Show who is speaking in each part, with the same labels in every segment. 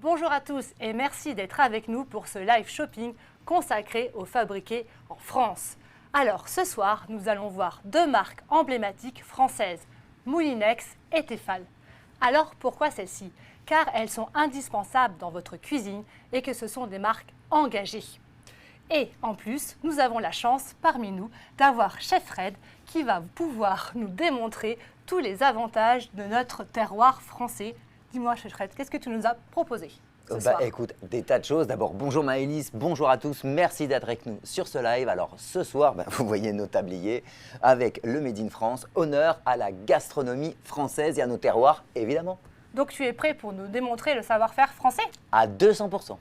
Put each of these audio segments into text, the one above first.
Speaker 1: Bonjour à tous et merci d'être avec nous pour ce live shopping consacré aux fabriqués en France. Alors ce soir, nous allons voir deux marques emblématiques françaises, Moulinex et Tefal. Alors pourquoi celles-ci? Car elles sont indispensables dans votre cuisine et que ce sont des marques engagées. Et en plus, nous avons la chance parmi nous d'avoir Chef Fred qui va pouvoir nous démontrer tous les avantages de notre terroir français. Dis-moi Chef Fred, qu'est-ce que tu nous as proposé ce soir?
Speaker 2: Écoute, des tas de choses. D'abord, bonjour Maëlys, bonjour à tous, merci d'être avec nous sur ce live. Alors ce soir, vous voyez nos tabliers avec le Made in France, honneur à la gastronomie française et à nos terroirs, évidemment.
Speaker 1: Donc tu es prêt pour nous démontrer le savoir-faire français?
Speaker 2: À 200%.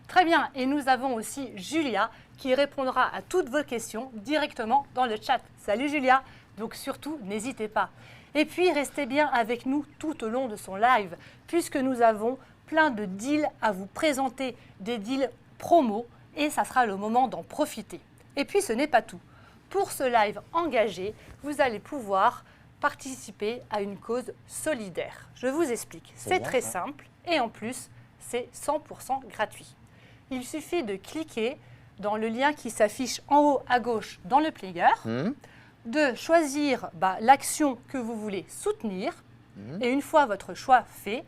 Speaker 1: Très bien, et nous avons aussi Julia qui répondra à toutes vos questions directement dans le chat. Salut Julia, donc surtout n'hésitez pas. Et puis restez bien avec nous tout au long de son live puisque nous avons plein de deals à vous présenter, des deals promo et ça sera le moment d'en profiter. Et puis ce n'est pas tout. Pour ce live engagé, vous allez pouvoir participer à une cause solidaire. Je vous explique, c'est très simple et en plus c'est 100% gratuit. Il suffit de cliquer dans le lien qui s'affiche en haut à gauche dans le player, de choisir l'action que vous voulez soutenir et une fois votre choix fait,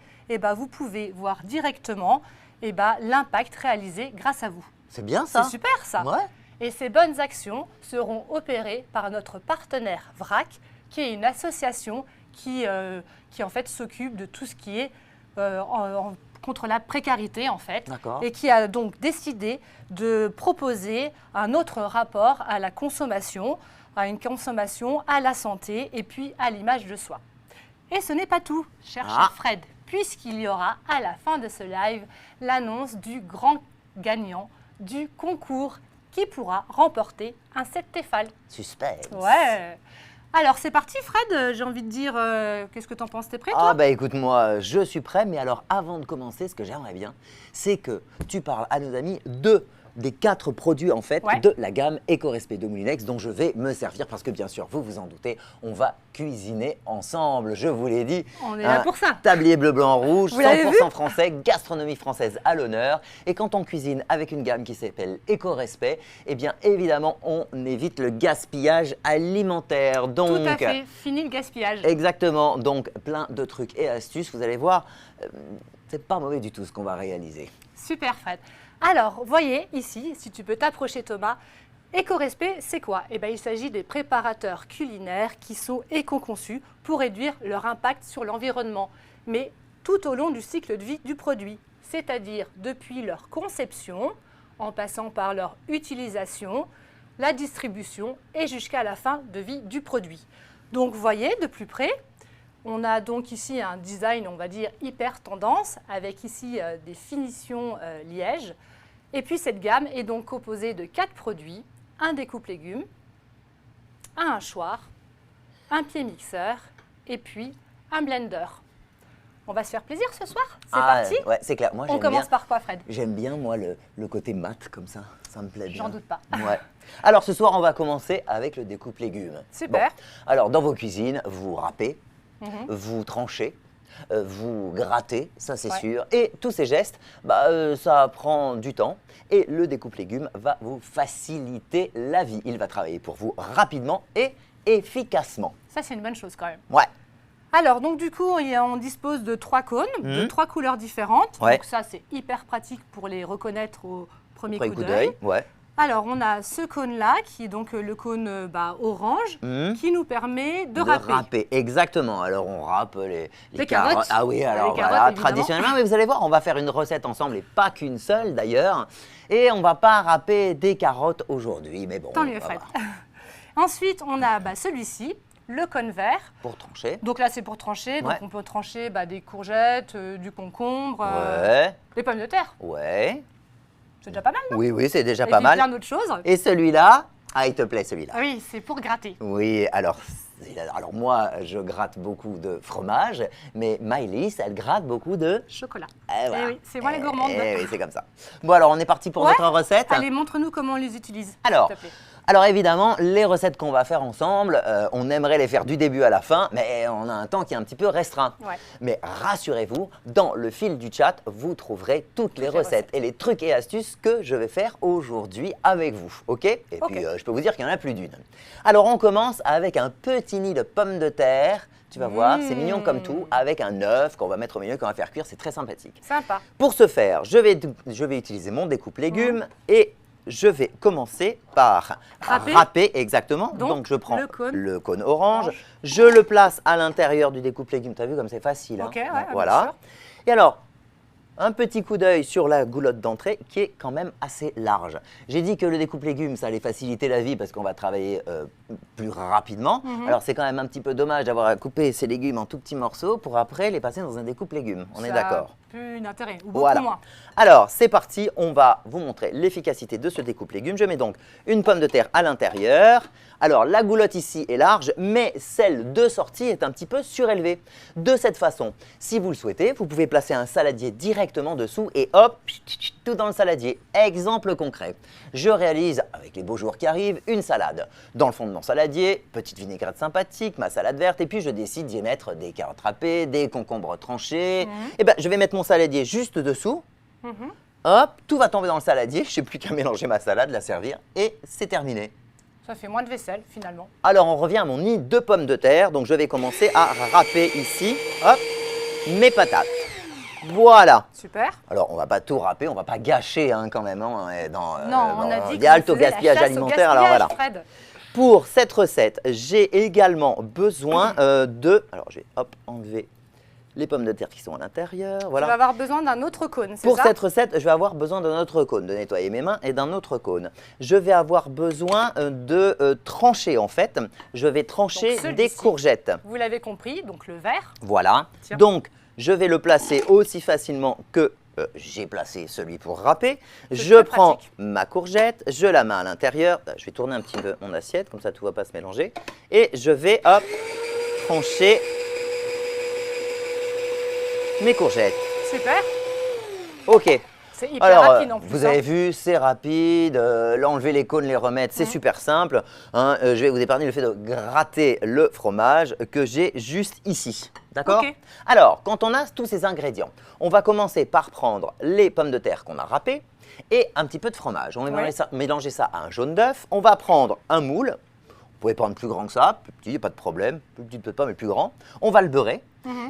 Speaker 1: vous pouvez voir directement l'impact réalisé grâce à vous.
Speaker 2: C'est bien ça.
Speaker 1: C'est super ça.
Speaker 2: Ouais.
Speaker 1: Et ces bonnes actions seront opérées par notre partenaire VRAC, qui est une association qui en fait s'occupe de tout ce qui est contre la précarité en fait, et qui a donc décidé de proposer un autre rapport à la consommation, à une consommation, à la santé et puis à l'image de soi. Et ce n'est pas tout, cher Chef Fred, puisqu'il y aura à la fin de ce live l'annonce du grand gagnant du concours qui pourra remporter un set Tefal.
Speaker 2: Suspense.
Speaker 1: Ouais. Alors c'est parti Fred, j'ai envie de dire, qu'est-ce que t'en penses? T'es prêt toi?
Speaker 2: Écoute, moi je suis prêt, mais alors avant de commencer, ce que j'aimerais bien, c'est que tu parles à nos amis des 4 produits en fait de la gamme Éco-Respect de Moulinex dont je vais me servir parce que bien sûr, vous vous en doutez, on va cuisiner ensemble, je vous l'ai dit.
Speaker 1: On est là pour ça.
Speaker 2: Tablier bleu, blanc, rouge, 100% français, gastronomie française à l'honneur. Et quand on cuisine avec une gamme qui s'appelle Éco-Respect, eh bien évidemment, on évite le gaspillage alimentaire. Donc,
Speaker 1: tout à fait, fini le gaspillage.
Speaker 2: Exactement, donc plein de trucs et astuces, vous allez voir, c'est pas mauvais du tout ce qu'on va réaliser.
Speaker 1: Super Fred. Alors, voyez ici, si tu peux t'approcher Thomas, Éco-Respect, c'est quoi? Il s'agit des préparateurs culinaires qui sont éco-conçus pour réduire leur impact sur l'environnement, mais tout au long du cycle de vie du produit, c'est-à-dire depuis leur conception, en passant par leur utilisation, la distribution et jusqu'à la fin de vie du produit. Donc, vous voyez de plus près, on a donc ici un design, on va dire, hyper tendance, avec ici des finitions liège. Et puis cette gamme est donc composée de 4 produits, un découpe légumes, un hachoir, un pied mixeur et puis un blender. On va se faire plaisir ce soir? C'est parti?
Speaker 2: Ouais, c'est clair. Moi,
Speaker 1: on commence par quoi Fred?
Speaker 2: J'aime bien moi le côté mat comme ça me plaît bien.
Speaker 1: J'en doute pas.
Speaker 2: Ouais. Alors ce soir, on va commencer avec le découpe légumes.
Speaker 1: Super.
Speaker 2: Bon. Alors dans vos cuisines, vous râpez, vous tranchez, vous grattez, ça c'est sûr. Et tous ces gestes, ça prend du temps. Et le découpe légumes va vous faciliter la vie. Il va travailler pour vous rapidement et efficacement.
Speaker 1: Ça, c'est une bonne chose quand même.
Speaker 2: Ouais.
Speaker 1: Alors, donc du coup, on dispose de 3 cônes, de 3 couleurs différentes.
Speaker 2: Ouais.
Speaker 1: Donc ça, c'est hyper pratique pour les reconnaître au premier coup
Speaker 2: d'œil.
Speaker 1: d'œil.
Speaker 2: Ouais.
Speaker 1: Alors, on a ce cône-là, qui est donc le cône orange, qui nous permet de râper.
Speaker 2: Exactement. Alors, on râpe les
Speaker 1: carottes.
Speaker 2: Ah oui, alors
Speaker 1: les carottes,
Speaker 2: voilà,
Speaker 1: évidemment.
Speaker 2: traditionnellement, mais vous allez voir, on va faire une recette ensemble et pas qu'une seule d'ailleurs. Et on va pas râper des carottes aujourd'hui, mais bon.
Speaker 1: Tant mieux, Fred. Ensuite, on a celui-ci, le cône vert.
Speaker 2: Pour trancher.
Speaker 1: Donc là, c'est pour trancher. Donc on peut trancher des courgettes, du concombre, des pommes de terre.
Speaker 2: Ouais.
Speaker 1: C'est déjà pas mal, non?
Speaker 2: Oui, c'est déjà
Speaker 1: et
Speaker 2: pas
Speaker 1: puis
Speaker 2: mal.
Speaker 1: plein d'autres choses.
Speaker 2: Et celui-là, il te plaît celui-là?
Speaker 1: Oui, c'est pour gratter.
Speaker 2: Oui, alors moi, je gratte beaucoup de fromage, mais Maëlys, elle gratte beaucoup de
Speaker 1: chocolat.
Speaker 2: Voilà.
Speaker 1: Oui, c'est moi la gourmande.
Speaker 2: Oui, c'est comme ça. Bon, alors on est parti pour notre recette.
Speaker 1: Allez, montre-nous comment on les utilise.
Speaker 2: Alors,
Speaker 1: s'il te plaît.
Speaker 2: Alors évidemment, les recettes qu'on va faire ensemble, on aimerait les faire du début à la fin, mais on a un temps qui est un petit peu restreint.
Speaker 1: Ouais.
Speaker 2: Mais rassurez-vous, dans le fil du chat, vous trouverez toutes les recettes et les trucs et astuces que je vais faire aujourd'hui avec vous. Ok? Et puis, je peux vous dire qu'il y en a plus d'une. Alors, on commence avec un petit nid de pommes de terre. Tu vas voir, c'est mignon comme tout, avec un œuf qu'on va mettre au milieu, qu'on va faire cuire. C'est très sympathique.
Speaker 1: Sympa.
Speaker 2: Pour ce faire, je vais utiliser mon découpe légumes et je vais commencer par râper exactement. Donc je prends le cône orange, je le place à l'intérieur du découpe légumes. Tu as vu comme c'est facile.
Speaker 1: Ok,
Speaker 2: hein?
Speaker 1: ouais,
Speaker 2: voilà. Et alors, un petit coup d'œil sur la goulotte d'entrée qui est quand même assez large. J'ai dit que le découpe légumes, ça allait faciliter la vie parce qu'on va travailler plus rapidement. Alors c'est quand même un petit peu dommage d'avoir à couper ces légumes en tout petits morceaux pour après les passer dans un découpe légumes. On est d'accord?
Speaker 1: Plus d'intérêt, ou beaucoup moins.
Speaker 2: Alors c'est parti, on va vous montrer l'efficacité de ce découpe légumes. Je mets donc une pomme de terre à l'intérieur. Alors la goulotte ici est large, mais celle de sortie est un petit peu surélevée. De cette façon, si vous le souhaitez, vous pouvez placer un saladier directement dessous et hop, tout dans le saladier. Exemple concret, je réalise, avec les beaux jours qui arrivent, une salade. Dans le fond de mon saladier, petite vinaigrette sympathique, ma salade verte, et puis je décide d'y mettre des carottes râpées, des concombres tranchés. Et ben, je vais mettre mon saladier juste dessous. Hop, tout va tomber dans le saladier, je n'ai plus qu'à mélanger ma salade, la servir, et c'est terminé.
Speaker 1: Ça fait moins de vaisselle, finalement.
Speaker 2: Alors, on revient à mon nid de pommes de terre. Donc, je vais commencer à râper ici, hop, mes patates. Voilà.
Speaker 1: Super.
Speaker 2: Alors, on ne va pas tout râper, on ne va pas gâcher hein, quand même. Hein,
Speaker 1: on a dit
Speaker 2: il y a le gaspillage alimentaire. Alors, voilà.
Speaker 1: Fred.
Speaker 2: Pour cette recette, j'ai également besoin de... Alors, je vais enlever les pommes de terre qui sont à l'intérieur. Voilà.
Speaker 1: Tu vas avoir besoin d'un autre cône, c'est ça?
Speaker 2: Pour cette recette, je vais avoir besoin d'un autre cône, de nettoyer mes mains et d'un autre cône. Je vais avoir besoin de trancher en fait. Je vais trancher des courgettes.
Speaker 1: Vous l'avez compris, donc le vert.
Speaker 2: Voilà.
Speaker 1: Tiens.
Speaker 2: Donc, je vais le placer aussi facilement que j'ai placé celui pour râper. Je prends ma courgette, je la mets à l'intérieur. Je vais tourner un petit peu mon assiette, comme ça tout ne va pas se mélanger. Et je vais trancher mes courgettes.
Speaker 1: Super.
Speaker 2: Ok.
Speaker 1: C'est hyper rapide en plus.
Speaker 2: Vous avez vu, c'est rapide. L'enlever les cônes, les remettre, c'est super simple. Hein, je vais vous épargner le fait de gratter le fromage que j'ai juste ici. D'accord? Alors, quand on a tous ces ingrédients, on va commencer par prendre les pommes de terre qu'on a râpées et un petit peu de fromage. On va mélanger ça à un jaune d'œuf. On va prendre un moule. Vous pouvez prendre plus grand que ça, plus petit, pas de problème. Plus petit peut-être pas, mais plus grand. On va le beurrer.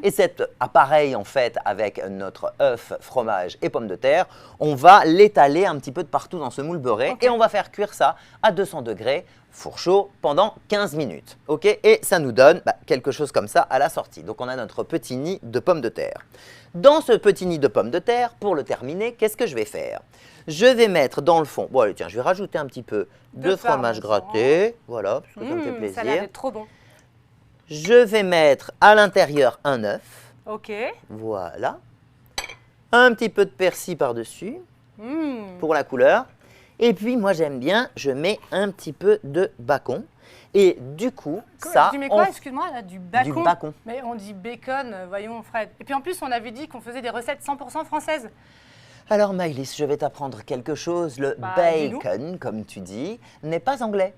Speaker 2: Et cet appareil, en fait, avec notre œuf, fromage et pommes de terre, on va l'étaler un petit peu de partout dans ce moule beurré et on va faire cuire ça à 200 degrés, four chaud, pendant 15 minutes. Et ça nous donne quelque chose comme ça à la sortie. Donc, on a notre petit nid de pommes de terre. Dans ce petit nid de pommes de terre, pour le terminer, qu'est-ce que je vais faire? Je vais mettre dans le fond, bon allez tiens, je vais rajouter un petit peu de fromage gratté, voilà, parce que ça me fait plaisir.
Speaker 1: Ça a l'air d'être trop bon.
Speaker 2: Je vais mettre à l'intérieur un œuf.
Speaker 1: Ok.
Speaker 2: Voilà. Un petit peu de persil par-dessus pour la couleur. Et puis moi j'aime bien, je mets un petit peu de bacon. Et du coup, ça...
Speaker 1: Tu mets quoi, excuse-moi, là, du bacon?
Speaker 2: Du bacon.
Speaker 1: Mais on dit bacon, voyons Fred. Et puis en plus, on avait dit qu'on faisait des recettes 100% françaises.
Speaker 2: Alors Maëlys, je vais t'apprendre quelque chose. Le bacon, comme tu dis, n'est pas anglais.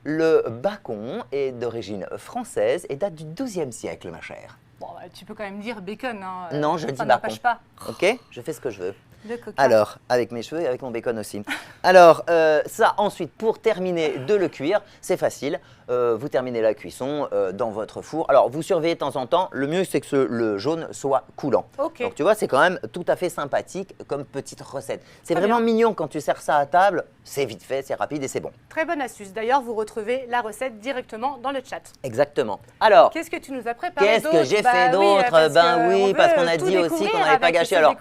Speaker 2: Le bacon est d'origine française et date du XIIe siècle, ma chère.
Speaker 1: Bon, tu peux quand même dire bacon. Hein.
Speaker 2: Non, je dis bacon.
Speaker 1: Ça n'empêche pas.
Speaker 2: Ok, je fais ce que je veux.
Speaker 1: Le coca.
Speaker 2: Alors, avec mes cheveux et avec mon bacon aussi. Alors, ça, ensuite, pour terminer de le cuire, c'est facile. Vous terminez la cuisson dans votre four. Alors, vous surveillez de temps en temps. Le mieux, c'est que le jaune soit coulant. Donc, tu vois, c'est quand même tout à fait sympathique comme petite recette. C'est vraiment mignon quand tu sers ça à table. C'est vite fait, c'est rapide et c'est bon.
Speaker 1: Très bonne astuce. D'ailleurs, vous retrouvez la recette directement dans le chat.
Speaker 2: Exactement. Alors,
Speaker 1: qu'est-ce que tu nous as préparé d'autre?
Speaker 2: Qu'est-ce que j'ai fait d'autre? Parce qu'on a dit aussi qu'on n'avait pas gâché. Alors,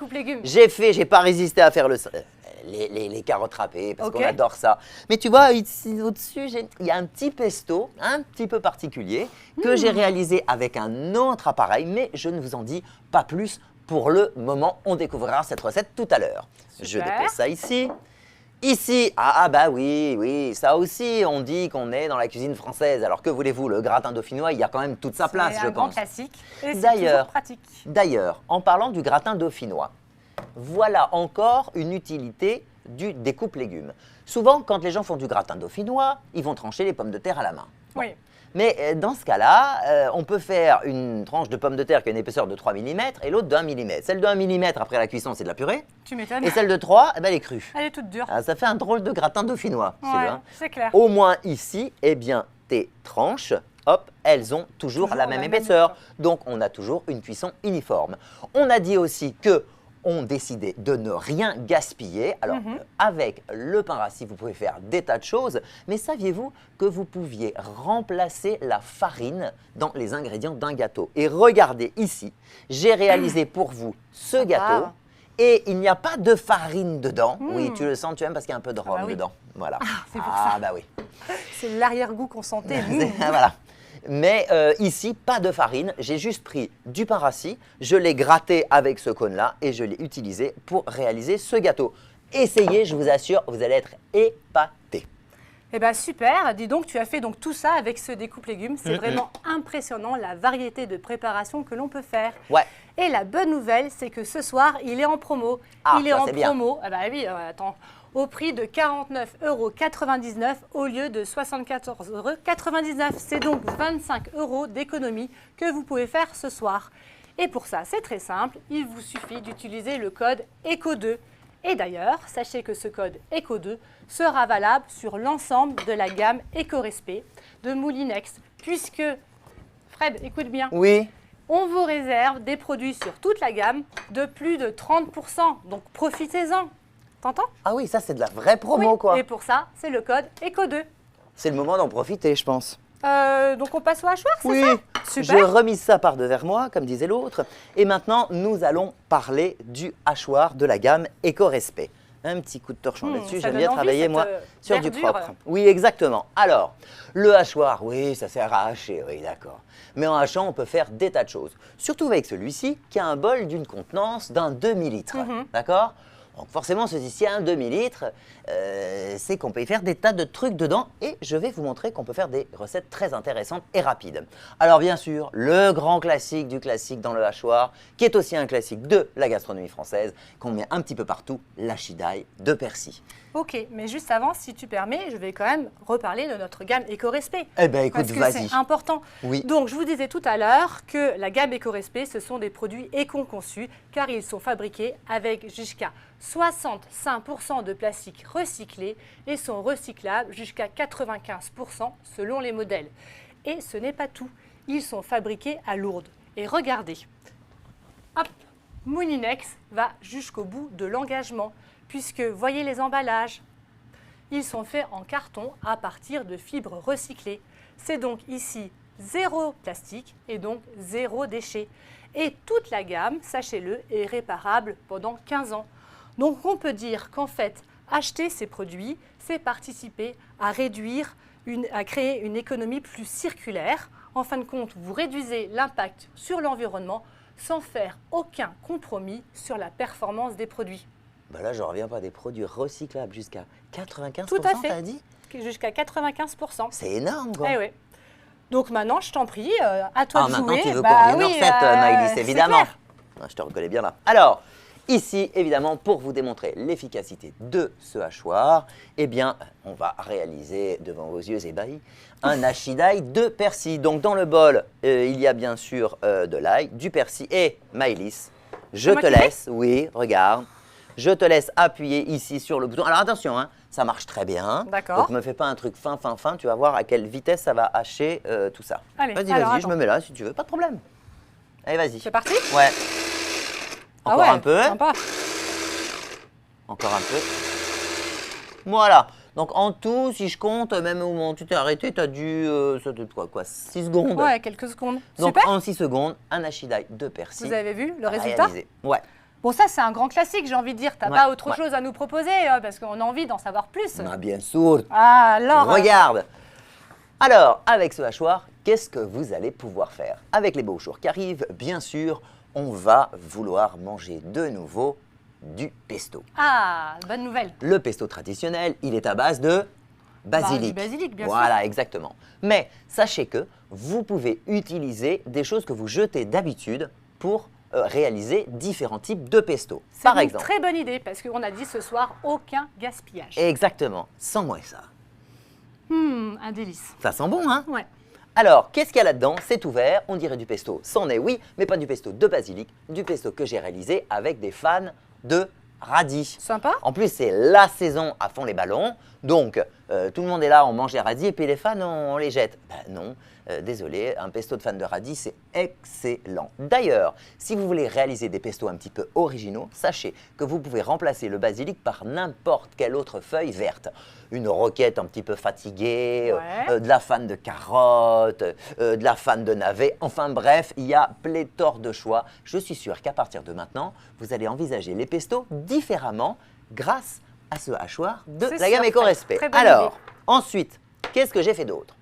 Speaker 2: j'ai pas résisté à faire les carottes râpées parce qu'on adore ça. Mais tu vois, ici au-dessus, il y a un petit pesto, un petit peu particulier, que j'ai réalisé avec un autre appareil, mais je ne vous en dis pas plus pour le moment. On découvrira cette recette tout à l'heure. Je dépose ça ici. Ici, oui, ça aussi, on dit qu'on est dans la cuisine française. Alors que voulez-vous, le gratin dauphinois, il y a quand même toute sa place, je pense.
Speaker 1: C'est un grand classique et c'est toujours pratique.
Speaker 2: D'ailleurs, en parlant du gratin dauphinois, voilà encore une utilité du découpe légumes. Souvent, quand les gens font du gratin dauphinois, ils vont trancher les pommes de terre à la main. Bon.
Speaker 1: Oui.
Speaker 2: Mais dans ce cas-là, on peut faire une tranche de pommes de terre qui a une épaisseur de 3 mm et l'autre de 1 mm. Celle de 1 mm, après la cuisson, c'est de la purée.
Speaker 1: Tu m'étonnes.
Speaker 2: Et celle de 3, eh ben, elle est crue.
Speaker 1: Elle est toute dure.
Speaker 2: Ah, ça fait un drôle de gratin dauphinois. Si tu veux, hein.
Speaker 1: C'est clair.
Speaker 2: Au moins ici, eh bien, tes tranches, hop, elles ont toujours la même épaisseur. Donc, on a toujours une cuisson uniforme. On a dit aussi que on décidait de ne rien gaspiller. Alors, avec le pain rassis, vous pouvez faire des tas de choses. Mais saviez-vous que vous pouviez remplacer la farine dans les ingrédients d'un gâteau? Et regardez ici, j'ai réalisé pour vous ce gâteau. Et il n'y a pas de farine dedans. Oui, tu le sens, tu aimes parce qu'il y a un peu de rhum dedans. Voilà.
Speaker 1: C'est pour ça.
Speaker 2: Bah oui.
Speaker 1: C'est l'arrière-goût qu'on sentait.
Speaker 2: Voilà. Mais ici, pas de farine. J'ai juste pris du pain rassis, je l'ai gratté avec ce cône-là et je l'ai utilisé pour réaliser ce gâteau. Essayez, je vous assure, vous allez être épatés.
Speaker 1: Eh bien super, dis donc, tu as fait donc tout ça avec ce découpe légumes. C'est vraiment impressionnant la variété de préparations que l'on peut faire.
Speaker 2: Ouais.
Speaker 1: Et la bonne nouvelle, c'est que ce soir, il est en promo.
Speaker 2: Ah,
Speaker 1: il est
Speaker 2: ça,
Speaker 1: en
Speaker 2: c'est bien.
Speaker 1: promo, ah bah oui, attends, au prix de 49,99 € au lieu de 74,99 €. C'est donc 25 € d'économie que vous pouvez faire ce soir. Et pour ça, c'est très simple, il vous suffit d'utiliser le code ECO2. Et d'ailleurs, sachez que ce code ECO2 sera valable sur l'ensemble de la gamme Éco-Respect de Moulinex, puisque, Fred, écoute bien,
Speaker 2: Oui.
Speaker 1: on vous réserve des produits sur toute la gamme de plus de 30%, donc profitez-en. T'entends?
Speaker 2: Ah oui, ça c'est de la vraie promo, quoi.
Speaker 1: Et pour ça, c'est le code ECO2.
Speaker 2: C'est le moment d'en profiter, je pense.
Speaker 1: Donc on passe au hachoir, c'est
Speaker 2: Oui,
Speaker 1: ça?
Speaker 2: je
Speaker 1: Super.
Speaker 2: remise ça par devers moi, comme disait l'autre. Et maintenant, nous allons parler du hachoir de la gamme Éco-Respect. Un petit coup de torchon là-dessus,
Speaker 1: ça
Speaker 2: j'aime bien
Speaker 1: donne envie,
Speaker 2: travailler,
Speaker 1: cette,
Speaker 2: moi, sur du
Speaker 1: verdure.
Speaker 2: propre. Oui, exactement. Alors, le hachoir, oui, ça sert à hacher, oui, d'accord. Mais en hachant, on peut faire des tas de choses. Surtout avec celui-ci, qui a un bol d'une contenance d'un demi-litre, d'accord? Donc forcément, ceci-ci a un demi-litre, c'est qu'on peut y faire des tas de trucs dedans et je vais vous montrer qu'on peut faire des recettes très intéressantes et rapides. Alors bien sûr, le grand classique du classique dans le hachoir, qui est aussi un classique de la gastronomie française, qu'on met un petit peu partout, l'archidaille de persil.
Speaker 1: Ok, mais juste avant, si tu permets, je vais quand même reparler de notre gamme Éco-Respect.
Speaker 2: Eh ben écoute,
Speaker 1: Parce que
Speaker 2: vas-y.
Speaker 1: c'est important.
Speaker 2: Oui.
Speaker 1: Donc, je vous disais tout à l'heure que la gamme Éco-Respect, ce sont des produits éco-conçus car ils sont fabriqués avec jusqu'à 65% de plastique recyclé et sont recyclables jusqu'à 95% selon les modèles. Et ce n'est pas tout, ils sont fabriqués à Lourdes. Et regardez, hop, Moulinex va jusqu'au bout de l'engagement, puisque voyez les emballages. Ils sont faits en carton à partir de fibres recyclées. C'est donc ici zéro plastique et donc zéro déchet. Et toute la gamme, sachez-le, est réparable pendant 15 ans. Donc on peut dire qu'en fait, acheter ces produits, c'est participer à réduire, à créer une économie plus circulaire. En fin de compte, vous réduisez l'impact sur l'environnement sans faire aucun compromis sur la performance des produits.
Speaker 2: Ben là, je reviens pas des produits recyclables jusqu'à 95%,
Speaker 1: Tout à fait.
Speaker 2: t'as dit?
Speaker 1: Jusqu'à 95%.
Speaker 2: C'est énorme, quoi.
Speaker 1: Eh oui. Donc maintenant, je t'en prie, à toi de jouer.
Speaker 2: Maintenant, tu veux qu'on revienne en recette, Maëlys,
Speaker 1: c'est
Speaker 2: évidemment.
Speaker 1: clair.
Speaker 2: Ah, je te reconnais bien là. Alors, ici, évidemment, pour vous démontrer l'efficacité de ce hachoir, eh bien, on va réaliser devant vos yeux ébahis un hachidaille de persil. Donc, dans le bol, il y a bien sûr de l'ail, du persil et Maëlys. Je te laisse, oui, regarde. Je te laisse appuyer ici sur le bouton. Alors attention, hein, ça marche très bien.
Speaker 1: D'accord.
Speaker 2: Donc, ne me fais pas un truc fin. Tu vas voir à quelle vitesse ça va hacher tout ça.
Speaker 1: Allez,
Speaker 2: Vas-y,
Speaker 1: alors,
Speaker 2: je
Speaker 1: attends.
Speaker 2: me mets là si tu veux, pas de problème. Allez, vas-y.
Speaker 1: C'est parti?
Speaker 2: Ouais.
Speaker 1: Ah
Speaker 2: Encore
Speaker 1: ouais,
Speaker 2: un peu.
Speaker 1: sympa.
Speaker 2: Encore un peu. Voilà. Donc en tout, si je compte, même au moment où tu t'es arrêté, tu as dû, ça doit être quoi, 6 secondes.
Speaker 1: Ouais, quelques secondes.
Speaker 2: Donc
Speaker 1: Super.
Speaker 2: en 6 secondes, un hachidaille de persil.
Speaker 1: Vous avez vu le résultat?
Speaker 2: réalisé. Ouais.
Speaker 1: Bon, ça, c'est un grand classique, j'ai envie de dire. T'as
Speaker 2: Ouais,
Speaker 1: pas autre
Speaker 2: ouais.
Speaker 1: chose à nous proposer parce qu'on a envie d'en savoir plus.
Speaker 2: Ah, bien sûr.
Speaker 1: Ah, alors.
Speaker 2: Regarde. Alors, avec ce hachoir, qu'est-ce que vous allez pouvoir faire? Avec les beaux jours qui arrivent, bien sûr, on va vouloir manger de nouveau du pesto.
Speaker 1: Ah, bonne nouvelle.
Speaker 2: Le pesto traditionnel, il est à base de basilic.
Speaker 1: du basilic, bien sûr.
Speaker 2: Voilà, exactement. Mais sachez que vous pouvez utiliser des choses que vous jetez d'habitude pour réaliser différents types de pesto.
Speaker 1: C'est
Speaker 2: Par
Speaker 1: une
Speaker 2: exemple.
Speaker 1: très bonne idée parce qu'on a dit ce soir aucun gaspillage.
Speaker 2: Exactement. Sens-moi ça.
Speaker 1: Un délice.
Speaker 2: Ça sent bon, hein?
Speaker 1: Ouais.
Speaker 2: Alors, qu'est-ce qu'il y a là-dedans? C'est ouvert, on dirait du pesto. C'en est, oui, mais pas du pesto de basilic, du pesto que j'ai réalisé avec des fans de radis.
Speaker 1: Sympa.
Speaker 2: En plus, c'est la saison à fond les ballons. Donc, tout le monde est là, on mange les radis et puis les fans, on les jette. Ben non, désolé, un pesto de fans de radis, c'est excellent. D'ailleurs, si vous voulez réaliser des pestos un petit peu originaux, sachez que vous pouvez remplacer le basilic par n'importe quelle autre feuille verte. Une roquette un petit peu fatiguée,
Speaker 1: Ouais.
Speaker 2: de la fan de carottes, de la fan de navets. Enfin bref, il y a pléthore de choix. Je suis sûr qu'à partir de maintenant, vous allez envisager les pestos différemment grâce à ce hachoir de
Speaker 1: C'est
Speaker 2: la gamme
Speaker 1: sûr,
Speaker 2: Éco-Respect.
Speaker 1: très bonne
Speaker 2: Alors,
Speaker 1: idée.
Speaker 2: ensuite, qu'est-ce que j'ai fait d'autre?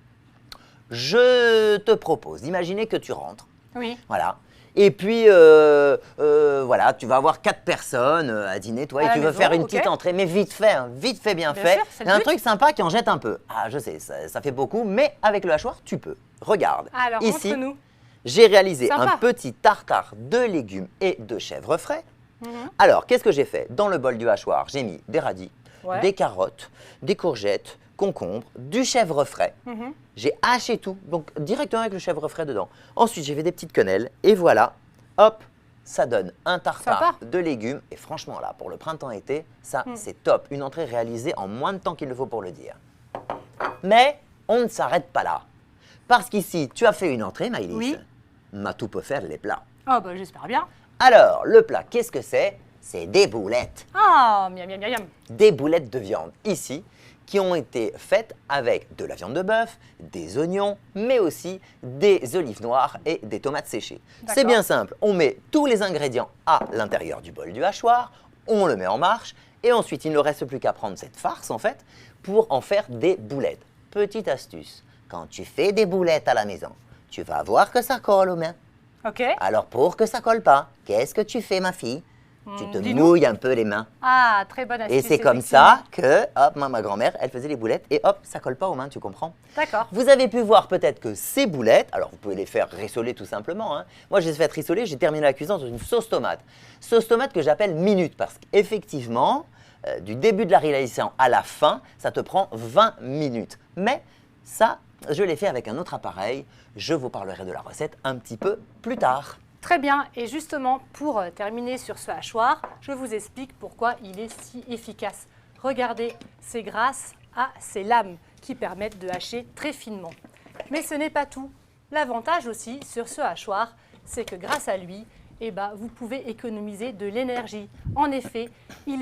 Speaker 2: Je te propose d'imaginer que tu rentres.
Speaker 1: Oui.
Speaker 2: Voilà. Et puis, voilà, tu vas avoir 4 personnes à dîner, toi,
Speaker 1: À
Speaker 2: et
Speaker 1: la
Speaker 2: tu veux
Speaker 1: maison,
Speaker 2: faire une
Speaker 1: ok.
Speaker 2: petite entrée, mais vite fait, hein, vite fait, bien
Speaker 1: Bien
Speaker 2: fait.
Speaker 1: sûr, c'est
Speaker 2: Il
Speaker 1: le
Speaker 2: y a un
Speaker 1: but.
Speaker 2: truc sympa qui en jette un peu. Ah, je sais, ça fait beaucoup, mais avec le hachoir, tu peux. Regarde,
Speaker 1: Alors,
Speaker 2: ici,
Speaker 1: entre nous.
Speaker 2: j'ai réalisé
Speaker 1: Sympa.
Speaker 2: un petit tartare de légumes et de chèvre frais.
Speaker 1: Mhm.
Speaker 2: Alors, qu'est-ce que j'ai fait? Dans le bol du hachoir, j'ai mis des radis,
Speaker 1: Ouais.
Speaker 2: des carottes, des courgettes, concombres, du chèvre frais.
Speaker 1: Mhm.
Speaker 2: J'ai haché tout, donc directement avec le chèvre frais dedans. Ensuite, j'ai fait des petites quenelles et voilà, hop, ça donne un tartare
Speaker 1: Sympa.
Speaker 2: de légumes. Et franchement, là, pour le printemps-été, ça, c'est top. Une entrée réalisée en moins de temps qu'il le faut pour le dire. Mais on ne s'arrête pas là. Parce qu'ici, tu as fait une entrée, Maëlys.
Speaker 1: Oui.
Speaker 2: Mais tout peut faire les plats.
Speaker 1: Oh, bah, j'espère bien.
Speaker 2: Alors, le plat, qu'est-ce que c'est? C'est des boulettes.
Speaker 1: Ah, miam, miam, miam, miam.
Speaker 2: Des boulettes de viande ici qui ont été faites avec de la viande de bœuf, des oignons, mais aussi des olives noires et des tomates séchées. C'est
Speaker 1: D'accord.
Speaker 2: bien simple, on met tous les ingrédients à l'intérieur du bol du hachoir, on le met en marche et ensuite il ne reste plus qu'à prendre cette farce en fait pour en faire des boulettes. Petite astuce, quand tu fais des boulettes à la maison, tu vas voir que ça colle aux mains.
Speaker 1: Ok.
Speaker 2: Alors pour que ça colle pas, qu'est-ce que tu fais ma fille? Tu te
Speaker 1: dis-nous.
Speaker 2: mouilles un peu les mains.
Speaker 1: Ah, très bonne astuce.
Speaker 2: Et c'est comme
Speaker 1: effectivement.
Speaker 2: ça que, hop, ma grand-mère, elle faisait les boulettes et hop, ça colle pas aux mains, tu comprends?
Speaker 1: D'accord.
Speaker 2: Vous avez pu voir peut-être que ces boulettes, alors vous pouvez les faire rissoler tout simplement, hein. Moi je les ai fait rissoler, j'ai terminé la cuisson dans une sauce tomate. Sauce tomate que j'appelle minute parce qu'effectivement, du début de la réalisation à la fin, ça te prend 20 minutes. Mais ça, je l'ai fait avec un autre appareil. Je vous parlerai de la recette un petit peu plus tard.
Speaker 1: Très bien. Et justement, pour terminer sur ce hachoir, je vous explique pourquoi il est si efficace. Regardez, c'est grâce à ces lames qui permettent de hacher très finement. Mais ce n'est pas tout. L'avantage aussi sur ce hachoir, c'est que grâce à lui, eh ben, vous pouvez économiser de l'énergie. En effet, il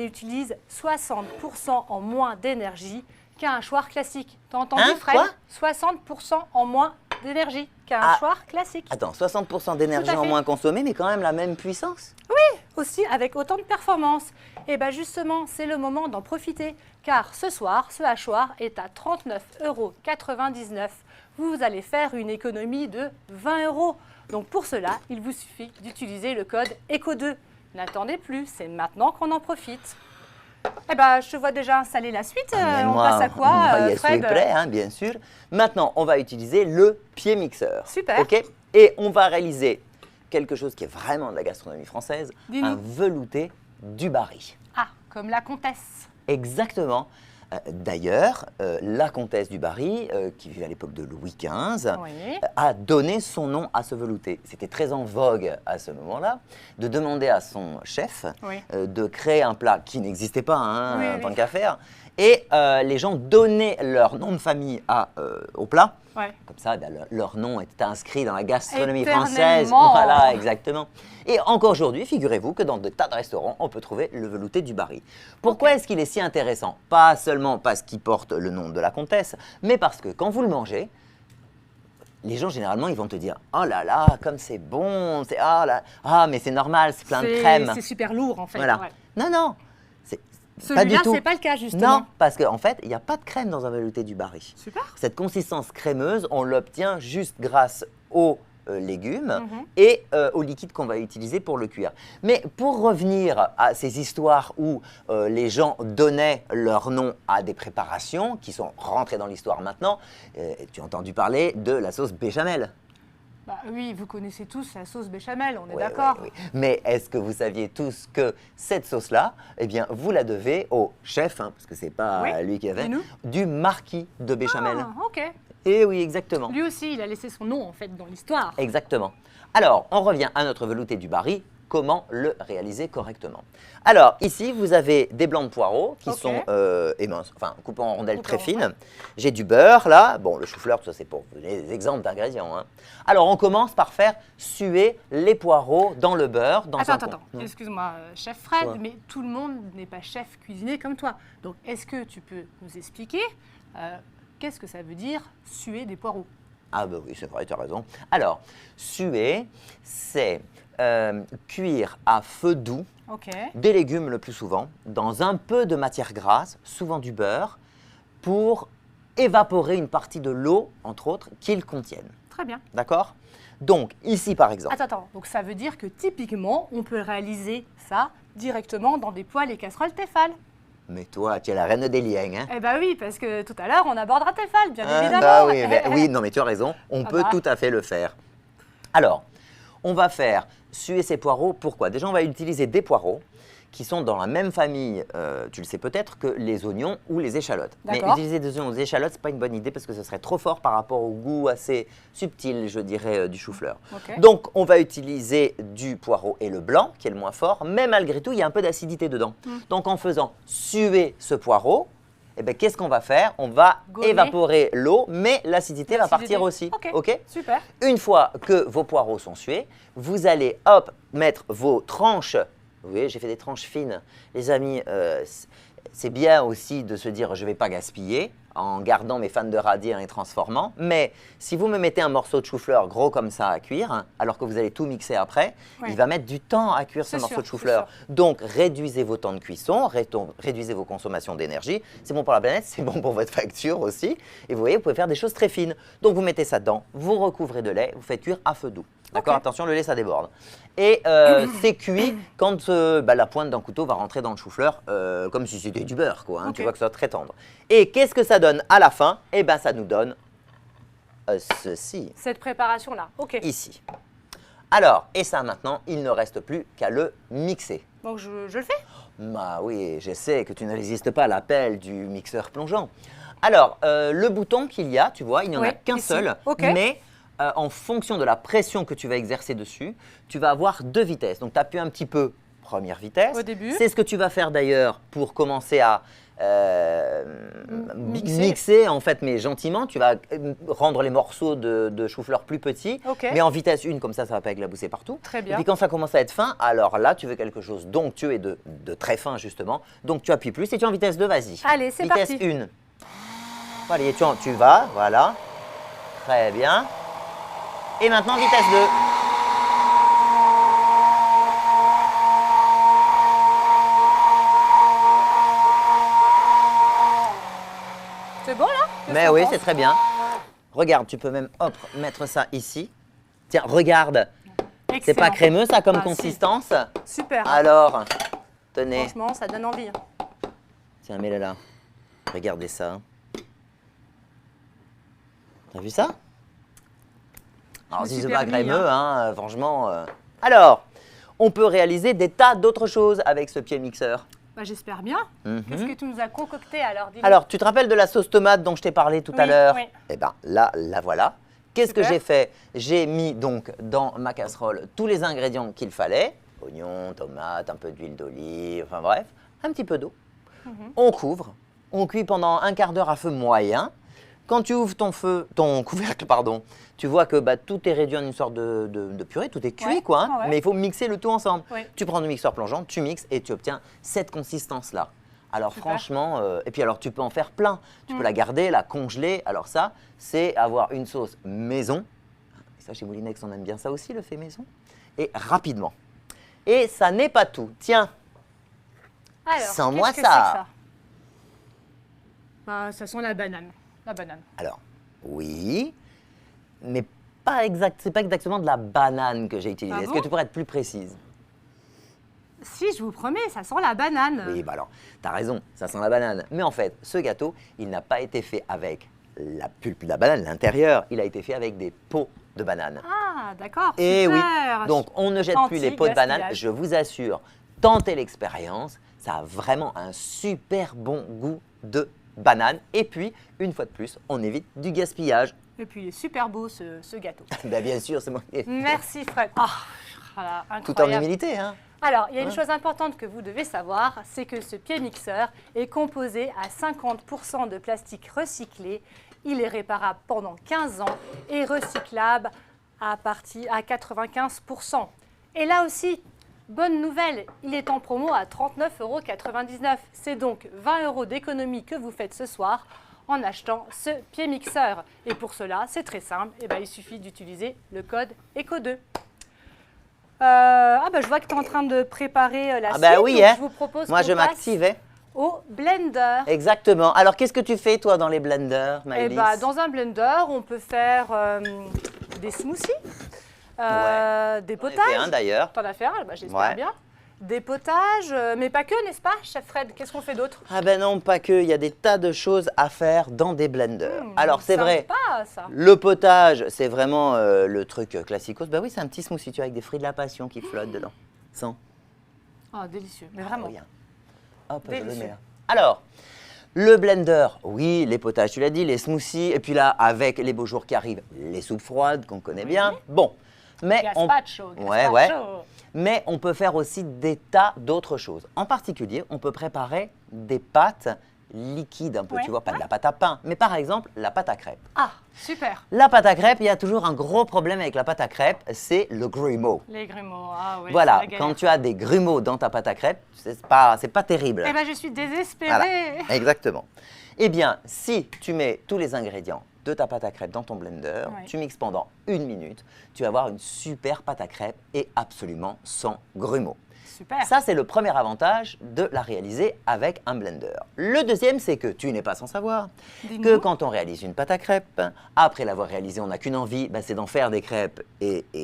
Speaker 1: utilise 60% en moins d'énergie qu'un hachoir classique. T'as entendu,
Speaker 2: Hein,
Speaker 1: Fred?
Speaker 2: quoi
Speaker 1: 60% en moins d'énergie qu'un
Speaker 2: Ah.
Speaker 1: hachoir classique.
Speaker 2: Attends, 60% d'énergie
Speaker 1: Tout à
Speaker 2: en
Speaker 1: fait.
Speaker 2: moins consommée, mais quand même la même puissance?
Speaker 1: Aussi avec autant de performance. Et bien justement, c'est le moment d'en profiter, car ce soir, ce hachoir est à 39,99 €. Vous allez faire une économie de 20 €. Donc pour cela, il vous suffit d'utiliser le code ECO2. N'attendez plus, c'est maintenant qu'on en profite. Eh ben, je te vois déjà installer la suite.
Speaker 2: Mais
Speaker 1: On
Speaker 2: moi,
Speaker 1: passe à quoi,
Speaker 2: moi, je suis
Speaker 1: Fred?
Speaker 2: prêt, hein, bien sûr. Maintenant, on va utiliser le pied mixeur.
Speaker 1: Super.
Speaker 2: Ok. Et on va réaliser quelque chose qui est vraiment de la gastronomie française,
Speaker 1: Dis-nous.
Speaker 2: un velouté du Barry.
Speaker 1: Ah, comme la comtesse.
Speaker 2: Exactement. D'ailleurs, la comtesse du Barry, qui vivait à l'époque de Louis XV,
Speaker 1: Oui.
Speaker 2: a donné son nom à ce velouté. C'était très en vogue à ce moment-là de demander à son chef
Speaker 1: Oui.
Speaker 2: de créer un plat qui n'existait pas, hein,
Speaker 1: Oui,
Speaker 2: en
Speaker 1: oui.
Speaker 2: tant qu'à faire. Et les gens donnaient leur nom de famille au plat.
Speaker 1: Ouais.
Speaker 2: Comme ça, ben, leur nom était inscrit dans la gastronomie
Speaker 1: Éternellement.
Speaker 2: française. Voilà, exactement. Et encore aujourd'hui, figurez-vous que dans des tas de restaurants, on peut trouver le velouté du Barry. Pourquoi est-ce qu'il est si intéressant? Pas seulement parce qu'il porte le nom de la comtesse, mais parce que quand vous le mangez, les gens généralement ils vont te dire oh là là comme c'est bon, c'est mais c'est normal, c'est plein de crème.
Speaker 1: C'est super lourd en fait.
Speaker 2: Voilà.
Speaker 1: Ouais.
Speaker 2: Non non, c'est pas du
Speaker 1: Celui-là,
Speaker 2: tout.
Speaker 1: c'est pas le cas justement.
Speaker 2: Non, parce qu'en fait, il n'y a pas de crème dans un velouté du Barry.
Speaker 1: Super.
Speaker 2: Cette consistance crémeuse, on l'obtient juste grâce aux légumes
Speaker 1: Mhm.
Speaker 2: et au liquide qu'on va utiliser pour le cuire. Mais pour revenir à ces histoires où les gens donnaient leur nom à des préparations qui sont rentrées dans l'histoire maintenant, tu as entendu parler de la sauce béchamel.
Speaker 1: Bah oui, vous connaissez tous la sauce béchamel, on est
Speaker 2: Oui,
Speaker 1: d'accord.
Speaker 2: oui, oui. Mais est-ce que vous saviez tous que cette sauce-là, eh bien, vous la devez au chef, hein, parce que c'est pas
Speaker 1: Oui,
Speaker 2: lui qui avait,
Speaker 1: dis-nous.
Speaker 2: du marquis de béchamel.
Speaker 1: Ah, ok.
Speaker 2: Eh oui, exactement.
Speaker 1: Lui aussi, il a laissé son nom en fait dans l'histoire.
Speaker 2: Exactement. Alors, on revient à notre velouté du Bari. Comment le réaliser correctement? Alors, ici, vous avez des blancs de poireaux qui
Speaker 1: Ok.
Speaker 2: sont éminces, enfin, coupés en rondelles
Speaker 1: Coupés
Speaker 2: très
Speaker 1: en
Speaker 2: fines. J'ai du beurre, là. Bon, le chou-fleur, tout ça, c'est pour vous donner des exemples d'ingrédients. Hein. Alors, on commence par faire suer les poireaux dans le beurre.
Speaker 1: Attends. Excuse-moi, chef Fred,
Speaker 2: Quoi?
Speaker 1: mais tout le monde n'est pas chef cuisinier comme toi. Donc, est-ce que tu peux nous expliquer qu'est-ce que ça veut dire suer des poireaux?
Speaker 2: Ah bah oui, c'est vrai, tu as raison. Alors, suer, c'est cuire à feu doux
Speaker 1: Ok.
Speaker 2: des légumes le plus souvent, dans un peu de matière grasse, souvent du beurre, pour évaporer une partie de l'eau, entre autres, qu'ils contiennent.
Speaker 1: Très bien.
Speaker 2: D'accord? Donc, ici par exemple,
Speaker 1: Attends. Donc, ça veut dire que typiquement, on peut réaliser ça directement dans des poêles et casseroles Tefal.
Speaker 2: mais toi, tu es la reine des liens, hein?
Speaker 1: Eh ben oui, parce que tout à l'heure, on abordera Tefal, bien
Speaker 2: Ah,
Speaker 1: évidemment.
Speaker 2: bah oui, oui, non mais tu as raison, on
Speaker 1: Ah
Speaker 2: peut
Speaker 1: bah.
Speaker 2: tout à fait le faire. Alors, on va faire suer ces poireaux, pourquoi? Déjà, on va utiliser des poireaux qui sont dans la même famille, tu le sais peut-être, que les oignons ou les échalotes. Mais
Speaker 1: D'accord.
Speaker 2: utiliser des oignons ou des échalotes, ce n'est pas une bonne idée parce que ce serait trop fort par rapport au goût assez subtil, je dirais, du chou-fleur.
Speaker 1: Ok.
Speaker 2: Donc, on va utiliser du poireau et le blanc, qui est le moins fort, mais malgré tout, il y a un peu d'acidité dedans. Donc, en faisant suer ce poireau, eh ben, qu'est-ce qu'on va faire? On va
Speaker 1: Gommer.
Speaker 2: évaporer l'eau, mais l'acidité va partir aussi.
Speaker 1: Ok. Super.
Speaker 2: Une fois que vos poireaux sont sués, vous allez, hop, mettre vos tranches. Vous voyez, j'ai fait des tranches fines. Les amis, c'est bien aussi de se dire, je ne vais pas gaspiller en gardant mes fans de radis et en les transformant. Mais si vous me mettez un morceau de chou-fleur gros comme ça à cuire, hein, alors que vous allez tout mixer après,
Speaker 1: Oui.
Speaker 2: il va mettre du temps à cuire ce
Speaker 1: C'est
Speaker 2: morceau
Speaker 1: sûr,
Speaker 2: de chou-fleur. Donc, réduisez vos temps de cuisson, réduisez vos consommations d'énergie. C'est bon pour la planète, c'est bon pour votre facture aussi. Et vous voyez, vous pouvez faire des choses très fines. Donc, vous mettez ça dedans, vous recouvrez de lait, vous faites cuire à feu doux. D'accord?
Speaker 1: Ok.
Speaker 2: Attention, le lait, ça déborde. Et c'est cuit quand la pointe d'un couteau va rentrer dans le chou-fleur, comme si c'était du beurre, quoi. Hein,
Speaker 1: Ok.
Speaker 2: Tu vois que ça soit très tendre. Et qu'est-ce que ça donne à la fin? Eh bien, ça nous donne ceci,
Speaker 1: Cette préparation-là. Ok.
Speaker 2: ici. Alors, et ça maintenant, il ne reste plus qu'à le mixer.
Speaker 1: Donc, je le fais?
Speaker 2: Bah oui, je sais que tu ne résistes pas à l'appel du mixeur plongeant. Alors, le bouton qu'il y a, tu vois, il n'y en
Speaker 1: Oui,
Speaker 2: a qu'un
Speaker 1: ici.
Speaker 2: seul,
Speaker 1: Ok.
Speaker 2: mais en fonction de la pression que tu vas exercer dessus, tu vas avoir deux vitesses. Donc, tu appuies un petit peu, première vitesse.
Speaker 1: Au début.
Speaker 2: C'est ce que tu vas faire d'ailleurs pour commencer à mixer, en fait, mais gentiment. Tu vas rendre les morceaux de chou-fleur plus petits,
Speaker 1: Ok.
Speaker 2: mais en vitesse 1, comme ça ne va pas éclabousser partout.
Speaker 1: Très
Speaker 2: Et
Speaker 1: bien.
Speaker 2: puis quand ça commence à être fin, alors là, tu veux quelque chose d'onctueux et de très fin, justement. Donc tu appuies plus et tu es en vitesse 2, vas-y.
Speaker 1: Allez, c'est
Speaker 2: vitesse
Speaker 1: parti.
Speaker 2: 1. Allez, tu vas, voilà. Très bien. Et maintenant, vitesse 2.
Speaker 1: C'est bon là? Qu'est-ce
Speaker 2: Mais
Speaker 1: que
Speaker 2: oui,
Speaker 1: t'en
Speaker 2: c'est
Speaker 1: penses?
Speaker 2: très bien. Regarde, tu peux même hop, mettre ça ici. Tiens, regarde. C'est
Speaker 1: Excellent.
Speaker 2: pas crémeux ça comme
Speaker 1: Ah, si.
Speaker 2: consistance?
Speaker 1: Super.
Speaker 2: Alors, tenez.
Speaker 1: Franchement, ça donne envie.
Speaker 2: Tiens, mets-le là. Regardez ça. T'as vu ça? Alors,
Speaker 1: me
Speaker 2: si
Speaker 1: suis
Speaker 2: c'est pas
Speaker 1: permis,
Speaker 2: crémeux, hein, franchement. Alors, on peut réaliser des tas d'autres choses avec ce pied mixeur.
Speaker 1: Bah, j'espère bien.
Speaker 2: Mhm.
Speaker 1: Qu'est-ce que tu nous as concocté alors? Dis-nous.
Speaker 2: Alors, tu te rappelles de la sauce tomate dont je t'ai parlé tout à
Speaker 1: Oui,
Speaker 2: l'heure?
Speaker 1: oui.
Speaker 2: Eh bien, là, la voilà. Qu'est-ce que
Speaker 1: Super.
Speaker 2: j'ai fait? J'ai mis donc dans ma casserole tous les ingrédients qu'il fallait. Oignons, tomates, un peu d'huile d'olive, enfin bref, un petit peu d'eau. On couvre, on cuit pendant un quart d'heure à feu moyen. Quand tu ouvres ton couvercle, pardon, tu vois que tout est réduit en une sorte de purée, tout est cuit,
Speaker 1: Ouais,
Speaker 2: quoi. Hein,
Speaker 1: ouais.
Speaker 2: mais il faut mixer le tout ensemble.
Speaker 1: Oui.
Speaker 2: Tu prends le mixeur plongeant, tu mixes et tu obtiens cette consistance-là. Alors
Speaker 1: Super.
Speaker 2: franchement, et puis alors tu peux en faire plein. Tu peux la garder, la congeler. Alors ça, c'est avoir une sauce maison. Et ça, chez Moulinex, on aime bien ça aussi, le fait maison. Et rapidement. Et ça n'est pas tout. Tiens,
Speaker 1: Alors,
Speaker 2: sens-moi
Speaker 1: qu'est-ce que
Speaker 2: ça.
Speaker 1: c'est que Bah, ça sent la banane. La banane.
Speaker 2: alors oui, mais c'est pas exactement de la banane que j'ai utilisée.
Speaker 1: Ah
Speaker 2: Est-ce
Speaker 1: bon
Speaker 2: que tu pourrais être plus précise?
Speaker 1: Si, je vous promets, ça sent la banane.
Speaker 2: Oui, bah alors, tu as raison, ça sent la banane. Mais en fait, ce gâteau, il n'a pas été fait avec la pulpe de la banane, l'intérieur. Il a été fait avec des peaux de banane.
Speaker 1: Ah, Ah, d'accord,
Speaker 2: Et oui,
Speaker 1: super.
Speaker 2: donc on ne jette plus les pots de banane. Je vous assure, tentez l'expérience. Ça a vraiment un super bon goût de banane. Et puis, une fois de plus, on évite du gaspillage.
Speaker 1: Et puis, il est super beau ce gâteau.
Speaker 2: Ben, bien sûr, c'est moi qui ai fait.
Speaker 1: Merci Fred. Ah, voilà,
Speaker 2: Tout en
Speaker 1: incroyable.
Speaker 2: humilité, hein.
Speaker 1: Alors, il y a une chose importante que vous devez savoir, c'est que ce pied mixeur est composé à 50% de plastique recyclé. Il est réparable pendant 15 ans et recyclable à 95%. Et là aussi, bonne nouvelle, il est en promo à 39,99 €. C'est donc 20 € d'économie que vous faites ce soir en achetant ce pied mixeur. Et pour cela, c'est très simple, il suffit d'utiliser le code ECO2. Je vois que tu es en train de préparer la suite.
Speaker 2: Oui,
Speaker 1: donc
Speaker 2: hein.
Speaker 1: je vous propose
Speaker 2: Moi,
Speaker 1: qu'on
Speaker 2: je
Speaker 1: passe
Speaker 2: m'active.
Speaker 1: au blender.
Speaker 2: Exactement. Alors, qu'est-ce que tu fais, toi, dans les blenders, Maëlys?
Speaker 1: Dans un blender, on peut faire des smoothies, des
Speaker 2: J'en ai fait
Speaker 1: potages.
Speaker 2: un, d'ailleurs.
Speaker 1: T'en as fait un, j'espère
Speaker 2: Ouais.
Speaker 1: bien. Des potages, mais pas que, n'est-ce pas, chef Fred? Qu'est-ce qu'on fait d'autre?
Speaker 2: Ah ben non, pas que. Il y a des tas de choses à faire dans des blenders. Alors, c'est vrai.
Speaker 1: Sympa, ça.
Speaker 2: Le potage, c'est vraiment le truc classicos. Bah oui, c'est un petit smoothie tu vois, avec des fruits de la passion qui flottent dedans. Sans.
Speaker 1: Oh, délicieux, mais vraiment.
Speaker 2: Rien. Hop, je le
Speaker 1: Délicieux.
Speaker 2: mets là. Alors, le blender, oui, les potages, tu l'as dit, les smoothies, et puis là, avec les beaux jours qui arrivent, les soupes froides qu'on connaît bien. Bon, mais
Speaker 1: Gazpacho,
Speaker 2: Ouais,
Speaker 1: gazpacho.
Speaker 2: mais on peut faire aussi des tas d'autres choses. En particulier, on peut préparer des pâtes liquides un peu,
Speaker 1: Ouais,
Speaker 2: tu vois, pas de la pâte à pain, mais par exemple, la pâte à crêpes.
Speaker 1: Ah, super.
Speaker 2: La pâte à crêpes, il y a toujours un gros problème avec la pâte à crêpes, c'est le grumeau.
Speaker 1: Les grumeaux, ah oui.
Speaker 2: Voilà,
Speaker 1: c'est la
Speaker 2: quand
Speaker 1: galère.
Speaker 2: tu as des grumeaux dans ta pâte à crêpes, c'est pas terrible.
Speaker 1: Je suis désespérée.
Speaker 2: Voilà, exactement. Eh bien, si tu mets tous les ingrédients de ta pâte à crêpes dans ton blender,
Speaker 1: Ouais.
Speaker 2: tu mixes pendant 1 minute, tu vas avoir une super pâte à crêpes et absolument sans grumeaux.
Speaker 1: Super.
Speaker 2: Ça, c'est le premier avantage de la réaliser avec un blender. Le deuxième, c'est que tu n'es pas sans savoir
Speaker 1: Dis-nous.
Speaker 2: que quand on réalise une pâte à crêpes, après l'avoir réalisée, on n'a qu'une envie, c'est d'en faire des crêpes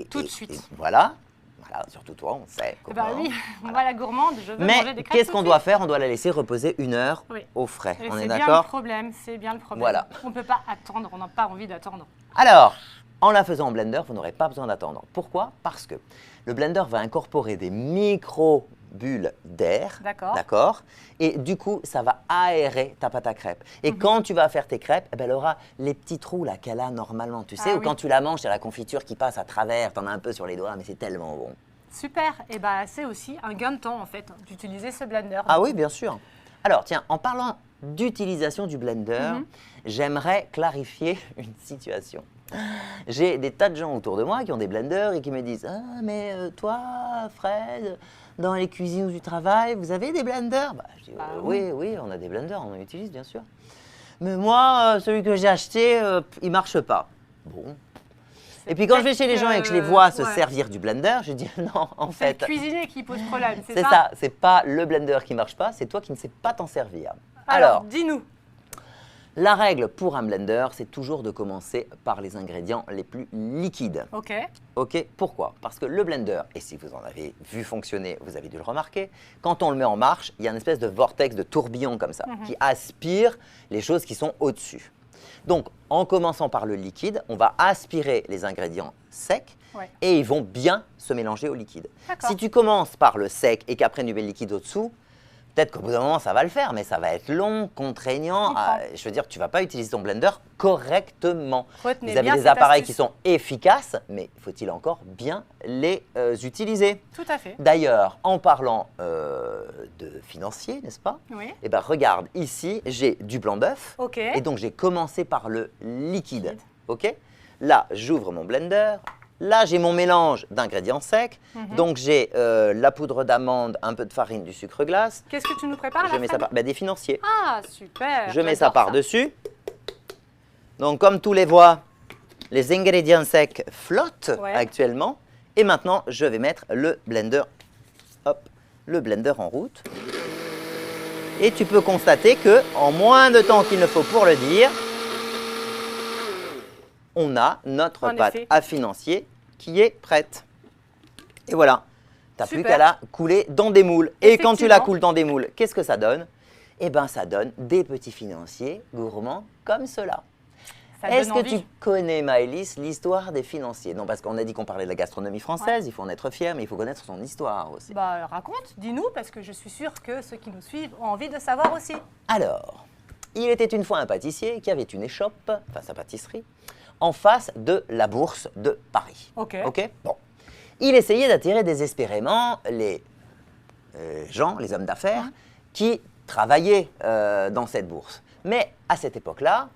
Speaker 1: Tout de suite.
Speaker 2: et voilà. Voilà, surtout toi, on sait comment.
Speaker 1: Oui, moi la gourmande, je veux manger
Speaker 2: Mais
Speaker 1: des crêpes.
Speaker 2: qu'est-ce
Speaker 1: tout
Speaker 2: qu'on
Speaker 1: de
Speaker 2: doit
Speaker 1: suite.
Speaker 2: faire? On doit la laisser reposer 1 heure
Speaker 1: Oui.
Speaker 2: au frais.
Speaker 1: Et
Speaker 2: On
Speaker 1: c'est
Speaker 2: est
Speaker 1: bien le
Speaker 2: d'accord?
Speaker 1: problème, c'est bien le problème.
Speaker 2: Voilà.
Speaker 1: On ne peut pas attendre, on n'a pas envie d'attendre.
Speaker 2: Alors, en la faisant en blender, vous n'aurez pas besoin d'attendre. Pourquoi? Parce que le blender va incorporer des micro-bulles d'air.
Speaker 1: D'accord.
Speaker 2: D'accord. Et du coup, ça va aérer ta pâte à crêpes. Et quand tu vas faire tes crêpes, elle aura les petits trous là qu'elle a normalement. Tu sais,
Speaker 1: Ah
Speaker 2: ou
Speaker 1: oui.
Speaker 2: quand tu la manges, il y a la confiture qui passe à travers. Tu en as un peu sur les doigts, mais c'est tellement bon.
Speaker 1: Super. Et c'est aussi un gain de temps en fait d'utiliser ce blender.
Speaker 2: Ah oui, bien sûr. Alors, tiens, en parlant d'utilisation du blender, j'aimerais clarifier une situation. J'ai des tas de gens autour de moi qui ont des blenders et qui me disent « Ah, mais toi, Fred, dans les cuisines où tu travailles, vous avez des blenders ?» Je dis oui, on a des blenders, on en utilise, bien sûr. Mais moi, celui que j'ai acheté, il ne marche pas. Bon. Et puis quand je vais chez les gens et que je les vois se servir du blender, je dis non, en
Speaker 1: C'est
Speaker 2: fait,
Speaker 1: le cuisinier qui pose problème, c'est
Speaker 2: c'est
Speaker 1: ça?
Speaker 2: ça, c'est pas le blender qui marche pas, c'est toi qui ne sais pas t'en servir.
Speaker 1: Alors, dis-nous.
Speaker 2: La règle pour un blender, c'est toujours de commencer par les ingrédients les plus liquides.
Speaker 1: Ok.
Speaker 2: Ok, pourquoi? Parce que le blender, et si vous en avez vu fonctionner, vous avez dû le remarquer, quand on le met en marche, il y a une espèce de vortex, de tourbillon comme ça, qui aspire les choses qui sont au-dessus. Donc, en commençant par le liquide, on va aspirer les ingrédients secs et ils vont bien se mélanger au liquide. Si tu commences par le sec et qu'après tu mets le liquide au-dessous, peut-être qu'au bout d'un moment, ça va le faire, mais ça va être long, contraignant. Je veux dire, tu ne vas pas utiliser ton blender correctement.
Speaker 1: Retenez
Speaker 2: Vous avez
Speaker 1: bien
Speaker 2: des
Speaker 1: cette
Speaker 2: appareils
Speaker 1: astuce.
Speaker 2: qui sont efficaces, mais faut-il encore bien les utiliser?
Speaker 1: Tout à fait.
Speaker 2: D'ailleurs, en parlant de financier, n'est-ce pas?
Speaker 1: Oui.
Speaker 2: Eh bien, regarde, ici, j'ai du blanc d'œuf.
Speaker 1: Ok.
Speaker 2: Et donc, j'ai commencé par le liquide. Ok. Là, j'ouvre mon blender. Là, j'ai mon mélange d'ingrédients secs. Donc, j'ai la poudre d'amande, un peu de farine, du sucre glace.
Speaker 1: Qu'est-ce que tu nous prépares
Speaker 2: Je
Speaker 1: là,
Speaker 2: mets ça
Speaker 1: Fred?
Speaker 2: des financiers.
Speaker 1: Ah, super.
Speaker 2: Je mets ça
Speaker 1: j'adore
Speaker 2: par-dessus. Donc, comme tous les voient, les ingrédients secs flottent actuellement. Et maintenant, je vais mettre le blender en route. Et tu peux constater que, en moins de temps qu'il ne faut pour le dire, on a notre pâte à financier qui est prête. Et voilà, tu n'as plus qu'à la couler dans des moules. Et quand tu la coules dans des moules, qu'est-ce que ça donne? Eh bien, ça donne des petits financiers gourmands comme cela.
Speaker 1: Ça
Speaker 2: Est-ce
Speaker 1: donne
Speaker 2: que
Speaker 1: envie.
Speaker 2: tu connais, Maëlys, l'histoire des financiers? Non, parce qu'on a dit qu'on parlait de la gastronomie française, il faut en être fier, mais il faut connaître son histoire aussi.
Speaker 1: Bah, raconte, dis-nous, parce que je suis sûre que ceux qui nous suivent ont envie de savoir aussi.
Speaker 2: Alors, il était une fois un pâtissier qui avait une échoppe, enfin sa pâtisserie, en face de la bourse de Paris.
Speaker 1: Ok.
Speaker 2: Bon. Il essayait d'attirer désespérément les gens, les hommes d'affaires, qui travaillaient dans cette bourse. Mais à cette époque-là,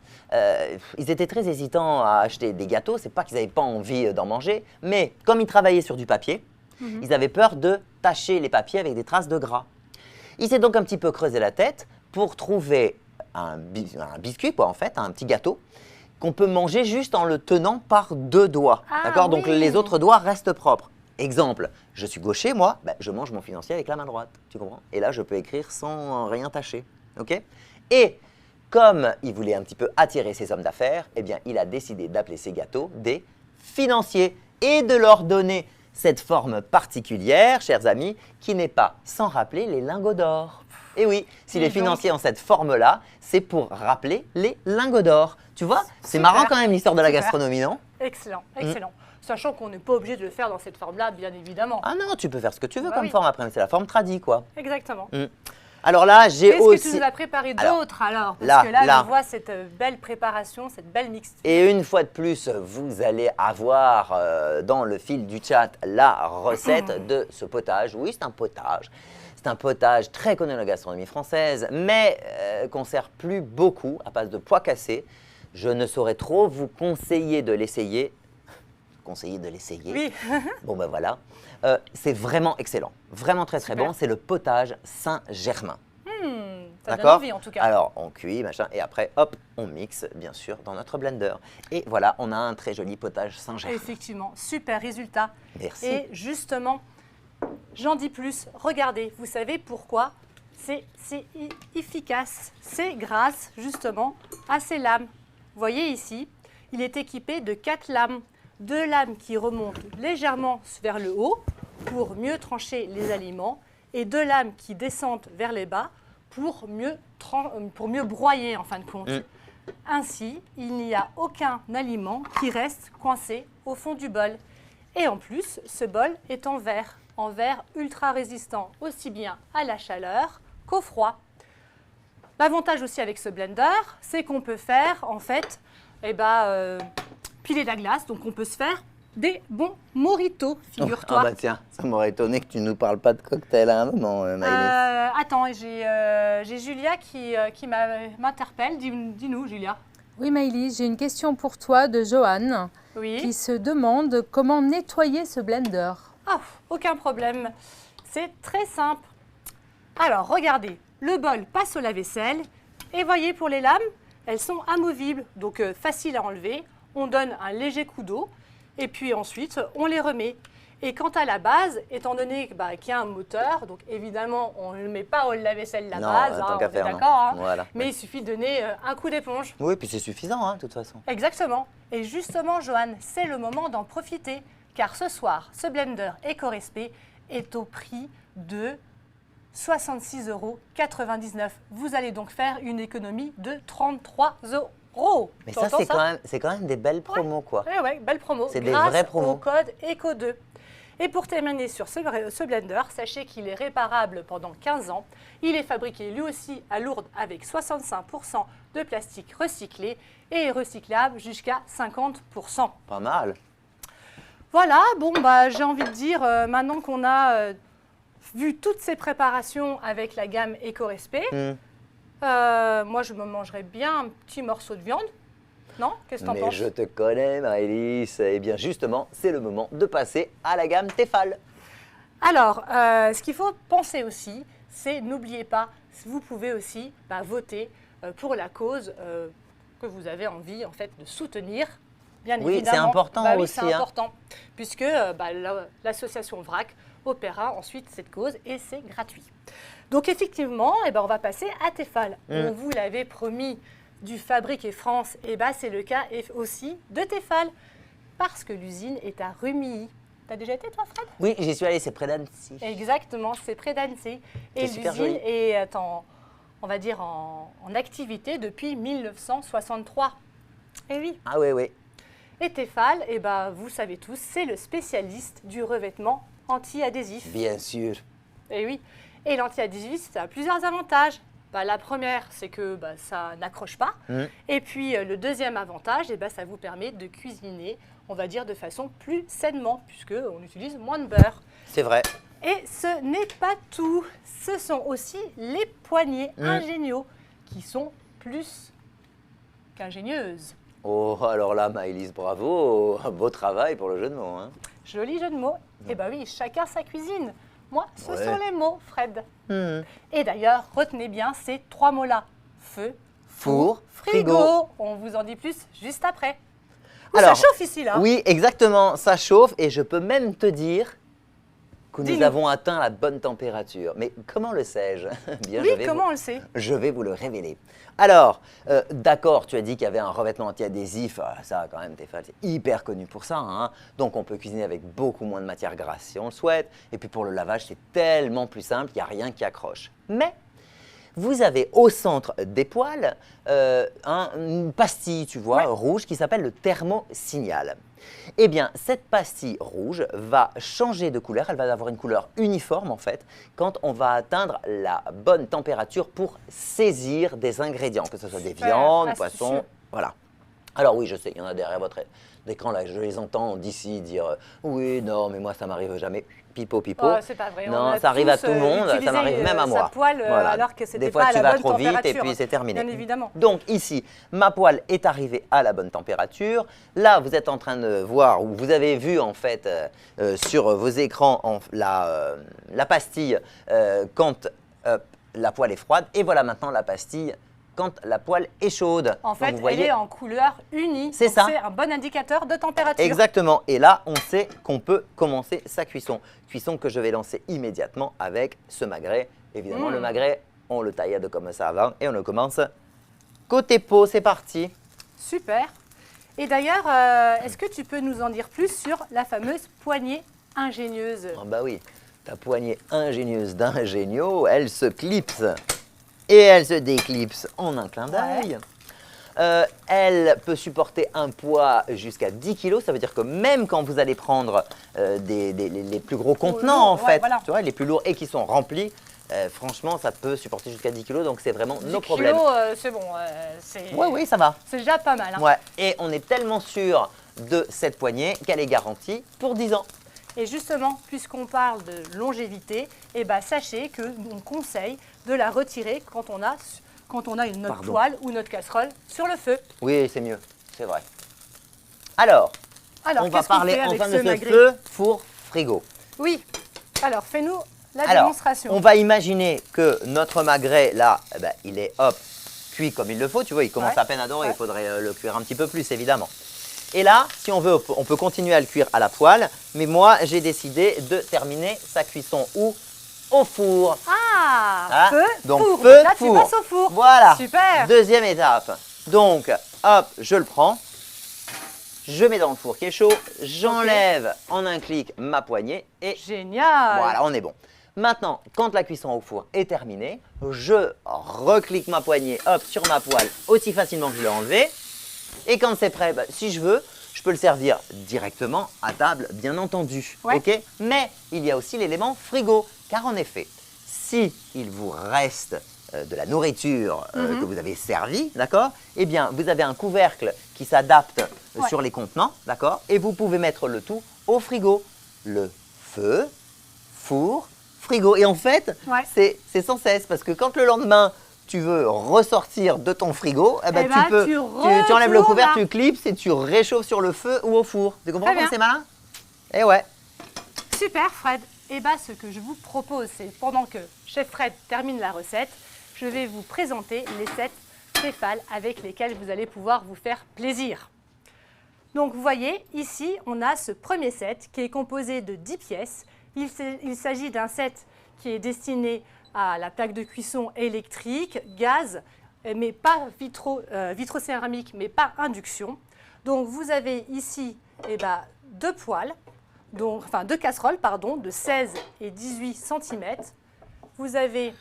Speaker 2: ils étaient très hésitants à acheter des gâteaux. C'est pas qu'ils n'avaient pas envie d'en manger, mais comme ils travaillaient sur du papier, ils avaient peur de tacher les papiers avec des traces de gras. Il s'est donc un petit peu creusé la tête pour trouver un biscuit, quoi, en fait, un petit gâteau, qu'on peut manger juste en le tenant par 2 doigts.
Speaker 1: Ah,
Speaker 2: D'accord? Donc
Speaker 1: oui.
Speaker 2: les autres doigts restent propres. Exemple, je suis gaucher, moi, ben, je mange mon financier avec la main droite. Tu comprends? Et là, je peux écrire sans rien tacher. Ok? Et comme il voulait un petit peu attirer ses hommes d'affaires, eh bien, il a décidé d'appeler ces gâteaux des financiers et de leur donner cette forme particulière, chers amis, qui n'est pas sans rappeler les lingots d'or. Et oui, si les
Speaker 1: Dis donc.
Speaker 2: financiers ont cette forme-là, c'est pour rappeler les lingots d'or. Tu vois, c'est
Speaker 1: Super.
Speaker 2: marrant quand même l'histoire de la
Speaker 1: Super.
Speaker 2: gastronomie, non?
Speaker 1: Excellent, excellent. Sachant qu'on n'est pas obligé de le faire dans cette forme-là, bien évidemment.
Speaker 2: Ah non, tu peux faire ce que tu veux
Speaker 1: Bah
Speaker 2: comme
Speaker 1: oui.
Speaker 2: forme après, mais c'est la forme tradie, quoi.
Speaker 1: Exactement.
Speaker 2: Alors là, j'ai
Speaker 1: Qu'est-ce
Speaker 2: aussi...
Speaker 1: que tu nous as préparé
Speaker 2: Alors,
Speaker 1: d'autre alors? Parce
Speaker 2: là,
Speaker 1: que là,
Speaker 2: là.
Speaker 1: je vois cette belle préparation, cette belle mixture.
Speaker 2: Et une fois de plus, vous allez avoir dans le fil du chat la recette de ce potage. Oui, c'est un potage. C'est un potage très connu dans la gastronomie française, mais qu'on ne sert plus beaucoup à base de pois cassés. Je ne saurais trop vous conseiller de l'essayer. Conseiller de l'essayer.
Speaker 1: Oui.
Speaker 2: Bon ben voilà. C'est vraiment excellent. Vraiment très très
Speaker 1: Super.
Speaker 2: bon. C'est le potage Saint-Germain.
Speaker 1: Ça donne
Speaker 2: D'accord?
Speaker 1: envie en tout cas.
Speaker 2: Alors, on cuit, machin, et après, hop, on mixe, bien sûr, dans notre blender. Et voilà, on a un très joli potage Saint-Germain.
Speaker 1: Effectivement, super résultat.
Speaker 2: Merci.
Speaker 1: Et justement, j'en dis plus. Regardez, vous savez pourquoi c'est efficace? C'est grâce justement à ces lames. Vous voyez ici, il est équipé de 4 lames. 2 lames qui remontent légèrement vers le haut pour mieux trancher les aliments et 2 lames qui descendent vers les bas pour mieux broyer en fin de compte. Ainsi, il n'y a aucun aliment qui reste coincé au fond du bol. Et en plus, ce bol est en verre ultra résistant aussi bien à la chaleur qu'au froid. L'avantage aussi avec ce blender, c'est qu'on peut faire en fait piler la glace, donc on peut se faire des bons mojitos, figure-toi.
Speaker 2: Ah bah tiens, ça m'aurait étonné que tu ne nous parles pas de cocktail à un moment, Maëlys.
Speaker 1: Attends, j'ai Julia qui m'interpelle. Dis-nous, Julia.
Speaker 3: Oui, Maëlys, j'ai une question pour toi de Johan
Speaker 1: Oui.
Speaker 3: qui se demande comment nettoyer ce blender.
Speaker 1: Ah, aucun problème. C'est très simple. Alors, regardez, le bol passe au lave-vaisselle. Et voyez, pour les lames, elles sont amovibles, donc faciles à enlever. On donne un léger coup d'eau et puis ensuite, on les remet. Et quant à la base, étant donné qu'il y a un moteur, donc évidemment, on ne met pas au lave-vaisselle la
Speaker 2: Non,
Speaker 1: base,
Speaker 2: tant
Speaker 1: on
Speaker 2: qu'à
Speaker 1: est
Speaker 2: faire, non.
Speaker 1: d'accord, hein.
Speaker 2: Voilà.
Speaker 1: Mais il suffit de donner un coup d'éponge.
Speaker 2: Oui, puis c'est suffisant, hein, de toute façon.
Speaker 1: Exactement. Et justement, Johan, c'est le moment d'en profiter, car ce soir, ce blender EcoRespect est au prix de 66,99 €. Vous allez donc faire une économie de 33 €.
Speaker 2: Mais
Speaker 1: Tu
Speaker 2: ça,
Speaker 1: entends
Speaker 2: c'est quand même des belles promos, quoi.
Speaker 1: Oui, belle promo.
Speaker 2: C'est des
Speaker 1: grâce
Speaker 2: vraies promos.
Speaker 1: au code ECO2. Et pour terminer sur ce blender, sachez qu'il est réparable pendant 15 ans. Il est fabriqué lui aussi à Lourdes avec 65% de plastique recyclé et est recyclable jusqu'à 50%.
Speaker 2: Pas mal.
Speaker 1: Voilà, bon, j'ai envie de dire, maintenant qu'on a vu toutes ces préparations avec la gamme EcoRespect, moi je me mangerais bien un petit morceau de viande. Non? Qu'est-ce que t'en
Speaker 2: Mais
Speaker 1: penses?
Speaker 2: je te connais, Maëlys. Eh bien, justement, c'est le moment de passer à la gamme Tefal.
Speaker 1: Alors, ce qu'il faut penser aussi, c'est n'oubliez pas, vous pouvez aussi voter pour la cause que vous avez envie en fait de soutenir. Bien
Speaker 2: Oui,
Speaker 1: évidemment.
Speaker 2: c'est important
Speaker 1: Oui,
Speaker 2: aussi,
Speaker 1: c'est
Speaker 2: hein.
Speaker 1: important, puisque l'association VRAC opérera ensuite cette cause et c'est gratuit. Donc effectivement, on va passer à Tefal. On vous l'avait promis du Fabrique et France, et c'est le cas aussi de Tefal, parce que l'usine est à Rumilly. T'as déjà été toi, Fred?
Speaker 2: Oui, j'y suis allé, c'est près d'Annecy.
Speaker 1: Exactement, c'est près d'Annecy. Et
Speaker 2: C'est super
Speaker 1: l'usine
Speaker 2: joli.
Speaker 1: est en activité depuis 1963. Eh oui.
Speaker 2: Ah oui, oui.
Speaker 1: Et Tefal, eh ben, vous savez tous, c'est le spécialiste du revêtement anti-adhésif.
Speaker 2: Bien sûr.
Speaker 1: Et oui. Et l'anti-adhésif, ça a plusieurs avantages. La première, c'est que ça n'accroche pas. Et puis, le deuxième avantage, eh ben, ça vous permet de cuisiner, on va dire, de façon plus sainement, puisqu'on utilise moins de beurre.
Speaker 2: C'est vrai.
Speaker 1: Et ce n'est pas tout. Ce sont aussi les poignées ingéniaux qui sont plus qu'ingénieuses.
Speaker 2: Oh, alors là, Maëlys, bravo. Beau travail pour le jeu de mots. Hein.
Speaker 1: Joli jeu de mots. Eh bien oui, chacun sa cuisine. Moi, ce
Speaker 2: Ouais.
Speaker 1: sont les mots, Fred. Et d'ailleurs, retenez bien ces 3 mots-là. Feu,
Speaker 2: Four,
Speaker 1: frigo.
Speaker 2: frigo.
Speaker 1: On vous en dit plus juste après. Oh,
Speaker 2: Alors,
Speaker 1: ça chauffe ici, là.
Speaker 2: Oui, exactement, ça chauffe et je peux même te dire que nous
Speaker 1: Dis-nous.
Speaker 2: avons atteint la bonne température. Mais comment le sais-je? Bien,
Speaker 1: Oui,
Speaker 2: je vais
Speaker 1: comment on le sait?
Speaker 2: je vais vous le révéler. Alors, d'accord, tu as dit qu'il y avait un revêtement anti-adhésif. Ça, quand même, Tefal, c'est hyper connu pour ça. Hein. Donc, on peut cuisiner avec beaucoup moins de matière grasse si on le souhaite. Et puis, pour le lavage, c'est tellement plus simple, il n'y a rien qui accroche. Mais, vous avez au centre des poêles une pastille, tu vois, rouge qui s'appelle le thermosignal. Eh bien, cette pastille rouge va changer de couleur, elle va avoir une couleur uniforme en fait, quand on va atteindre la bonne température pour saisir des ingrédients, que ce soit des viandes, poissons,
Speaker 1: astucieux.
Speaker 2: voilà. Alors oui, je sais, il y en a derrière votre écran là, je les entends d'ici dire oui, non, mais moi ça m'arrive jamais. Pipo, pipo.
Speaker 1: Oh, c'est pas vrai. On
Speaker 2: Non,
Speaker 1: a
Speaker 2: ça arrive à
Speaker 1: tous,
Speaker 2: tout le monde, ça
Speaker 1: utilisé,
Speaker 2: m'arrive même à
Speaker 1: sa
Speaker 2: moi.
Speaker 1: poêle, alors que c'était
Speaker 2: Des fois,
Speaker 1: pas à
Speaker 2: tu
Speaker 1: la
Speaker 2: vas
Speaker 1: bonne
Speaker 2: trop vite et
Speaker 1: température.
Speaker 2: puis c'est terminé.
Speaker 1: Bien évidemment.
Speaker 2: Donc ici, ma poêle est arrivée à la bonne température. Là, vous êtes en train de voir, ou vous avez vu en fait sur vos écrans la pastille quand la poêle est froide. Et voilà maintenant la pastille quand la poêle est chaude.
Speaker 1: En
Speaker 2: Donc,
Speaker 1: fait,
Speaker 2: vous voyez,
Speaker 1: elle est en couleur unie.
Speaker 2: C'est
Speaker 1: Donc,
Speaker 2: ça.
Speaker 1: C'est un bon indicateur de température.
Speaker 2: Exactement. Et là, on sait qu'on peut commencer sa cuisson. Cuisson que je vais lancer immédiatement avec ce magret. Évidemment, le magret, on le taillade comme ça avant et on le commence côté peau. C'est parti.
Speaker 1: Super. Et d'ailleurs, est-ce que tu peux nous en dire plus sur la fameuse poignée ingénieuse?
Speaker 2: Ah bah oui, ta poignée ingénieuse d'ingéniaux, elle se clipse et elle se déclipse en un clin d'œil. Elle peut supporter un poids jusqu'à 10 kg, ça veut dire que même quand vous allez prendre les plus gros contenants, en
Speaker 1: lourds, ouais,
Speaker 2: fait,
Speaker 1: voilà.
Speaker 2: tu vois, les plus lourds et qui sont remplis, franchement, ça peut supporter jusqu'à 10 kg, donc c'est vraiment
Speaker 1: 10
Speaker 2: nos problèmes.
Speaker 1: kilos, c'est bon.
Speaker 2: Oui, oui, ça va.
Speaker 1: C'est déjà pas mal. Hein.
Speaker 2: Ouais. Et on est tellement sûr de cette poignée qu'elle est garantie pour 10 ans.
Speaker 1: Et justement, puisqu'on parle de longévité, eh ben, sachez qu'on conseille de la retirer quand on a notre
Speaker 2: Pardon.
Speaker 1: poêle ou notre casserole sur le feu.
Speaker 2: Oui, c'est mieux, c'est vrai. Alors,
Speaker 1: Alors,
Speaker 2: on va
Speaker 1: qu'est-ce qu'on
Speaker 2: parler
Speaker 1: fait avec
Speaker 2: enfin
Speaker 1: ce
Speaker 2: de ce
Speaker 1: magret?
Speaker 2: feu, four, frigo.
Speaker 1: Oui. Alors, fais-nous la
Speaker 2: Alors,
Speaker 1: démonstration.
Speaker 2: on va imaginer que notre magret, là, eh ben, il est, hop, cuit comme il le faut. Tu vois, il commence
Speaker 1: Ouais.
Speaker 2: à peine à dorer,
Speaker 1: Ouais.
Speaker 2: il faudrait le cuire un petit peu plus, évidemment. Et là, si on veut, on peut continuer à le cuire à la poêle. Mais moi, j'ai décidé de terminer sa cuisson où? Au four.
Speaker 1: Ah,
Speaker 2: Ah,
Speaker 1: feu,
Speaker 2: donc
Speaker 1: four.
Speaker 2: feu,
Speaker 1: Là,
Speaker 2: four.
Speaker 1: tu passes au four.
Speaker 2: Voilà.
Speaker 1: Super.
Speaker 2: Deuxième étape. Donc, hop, je le prends. Je mets dans le four qui est chaud. J'enlève en un clic ma poignée et
Speaker 1: Génial.
Speaker 2: voilà, on est bon. Maintenant, quand la cuisson au four est terminée, je reclique ma poignée hop, sur ma poêle aussi facilement que je l'ai enlevé. Et quand c'est prêt, si je veux, je peux le servir directement à table, bien entendu.
Speaker 1: Ouais.
Speaker 2: Ok. Mais il y a aussi l'élément frigo. Car en effet, si il vous reste de la nourriture que vous avez servie, d'accord? Eh bien, vous avez un couvercle qui s'adapte
Speaker 1: Ouais.
Speaker 2: sur les contenants, d'accord? Et vous pouvez mettre le tout au frigo. Le feu, four, frigo. Et en fait,
Speaker 1: Ouais.
Speaker 2: c'est sans cesse parce que quand le lendemain, tu veux ressortir de ton frigo, eh ben,
Speaker 1: Eh ben,
Speaker 2: tu
Speaker 1: tu
Speaker 2: enlèves le
Speaker 1: retournes
Speaker 2: couvercle,
Speaker 1: là.
Speaker 2: tu clipses et tu réchauffes sur le feu ou au four. Tu comprends
Speaker 1: Très
Speaker 2: comme
Speaker 1: bien.
Speaker 2: c'est malin? Eh ouais.
Speaker 1: Super, Fred. Et bien, ce que je vous propose, c'est pendant que Chef Fred termine la recette, je vais vous présenter les 7 Tefal avec lesquels vous allez pouvoir vous faire plaisir. Donc, vous voyez, ici, on a ce premier set qui est composé de 10 pièces. Il s'agit d'un set qui est destiné à la plaque de cuisson électrique, gaz, mais pas vitrocéramique, mais pas induction. Donc, vous avez ici deux poêles. Deux casseroles, pardon, de 16 et 18 cm. Vous avez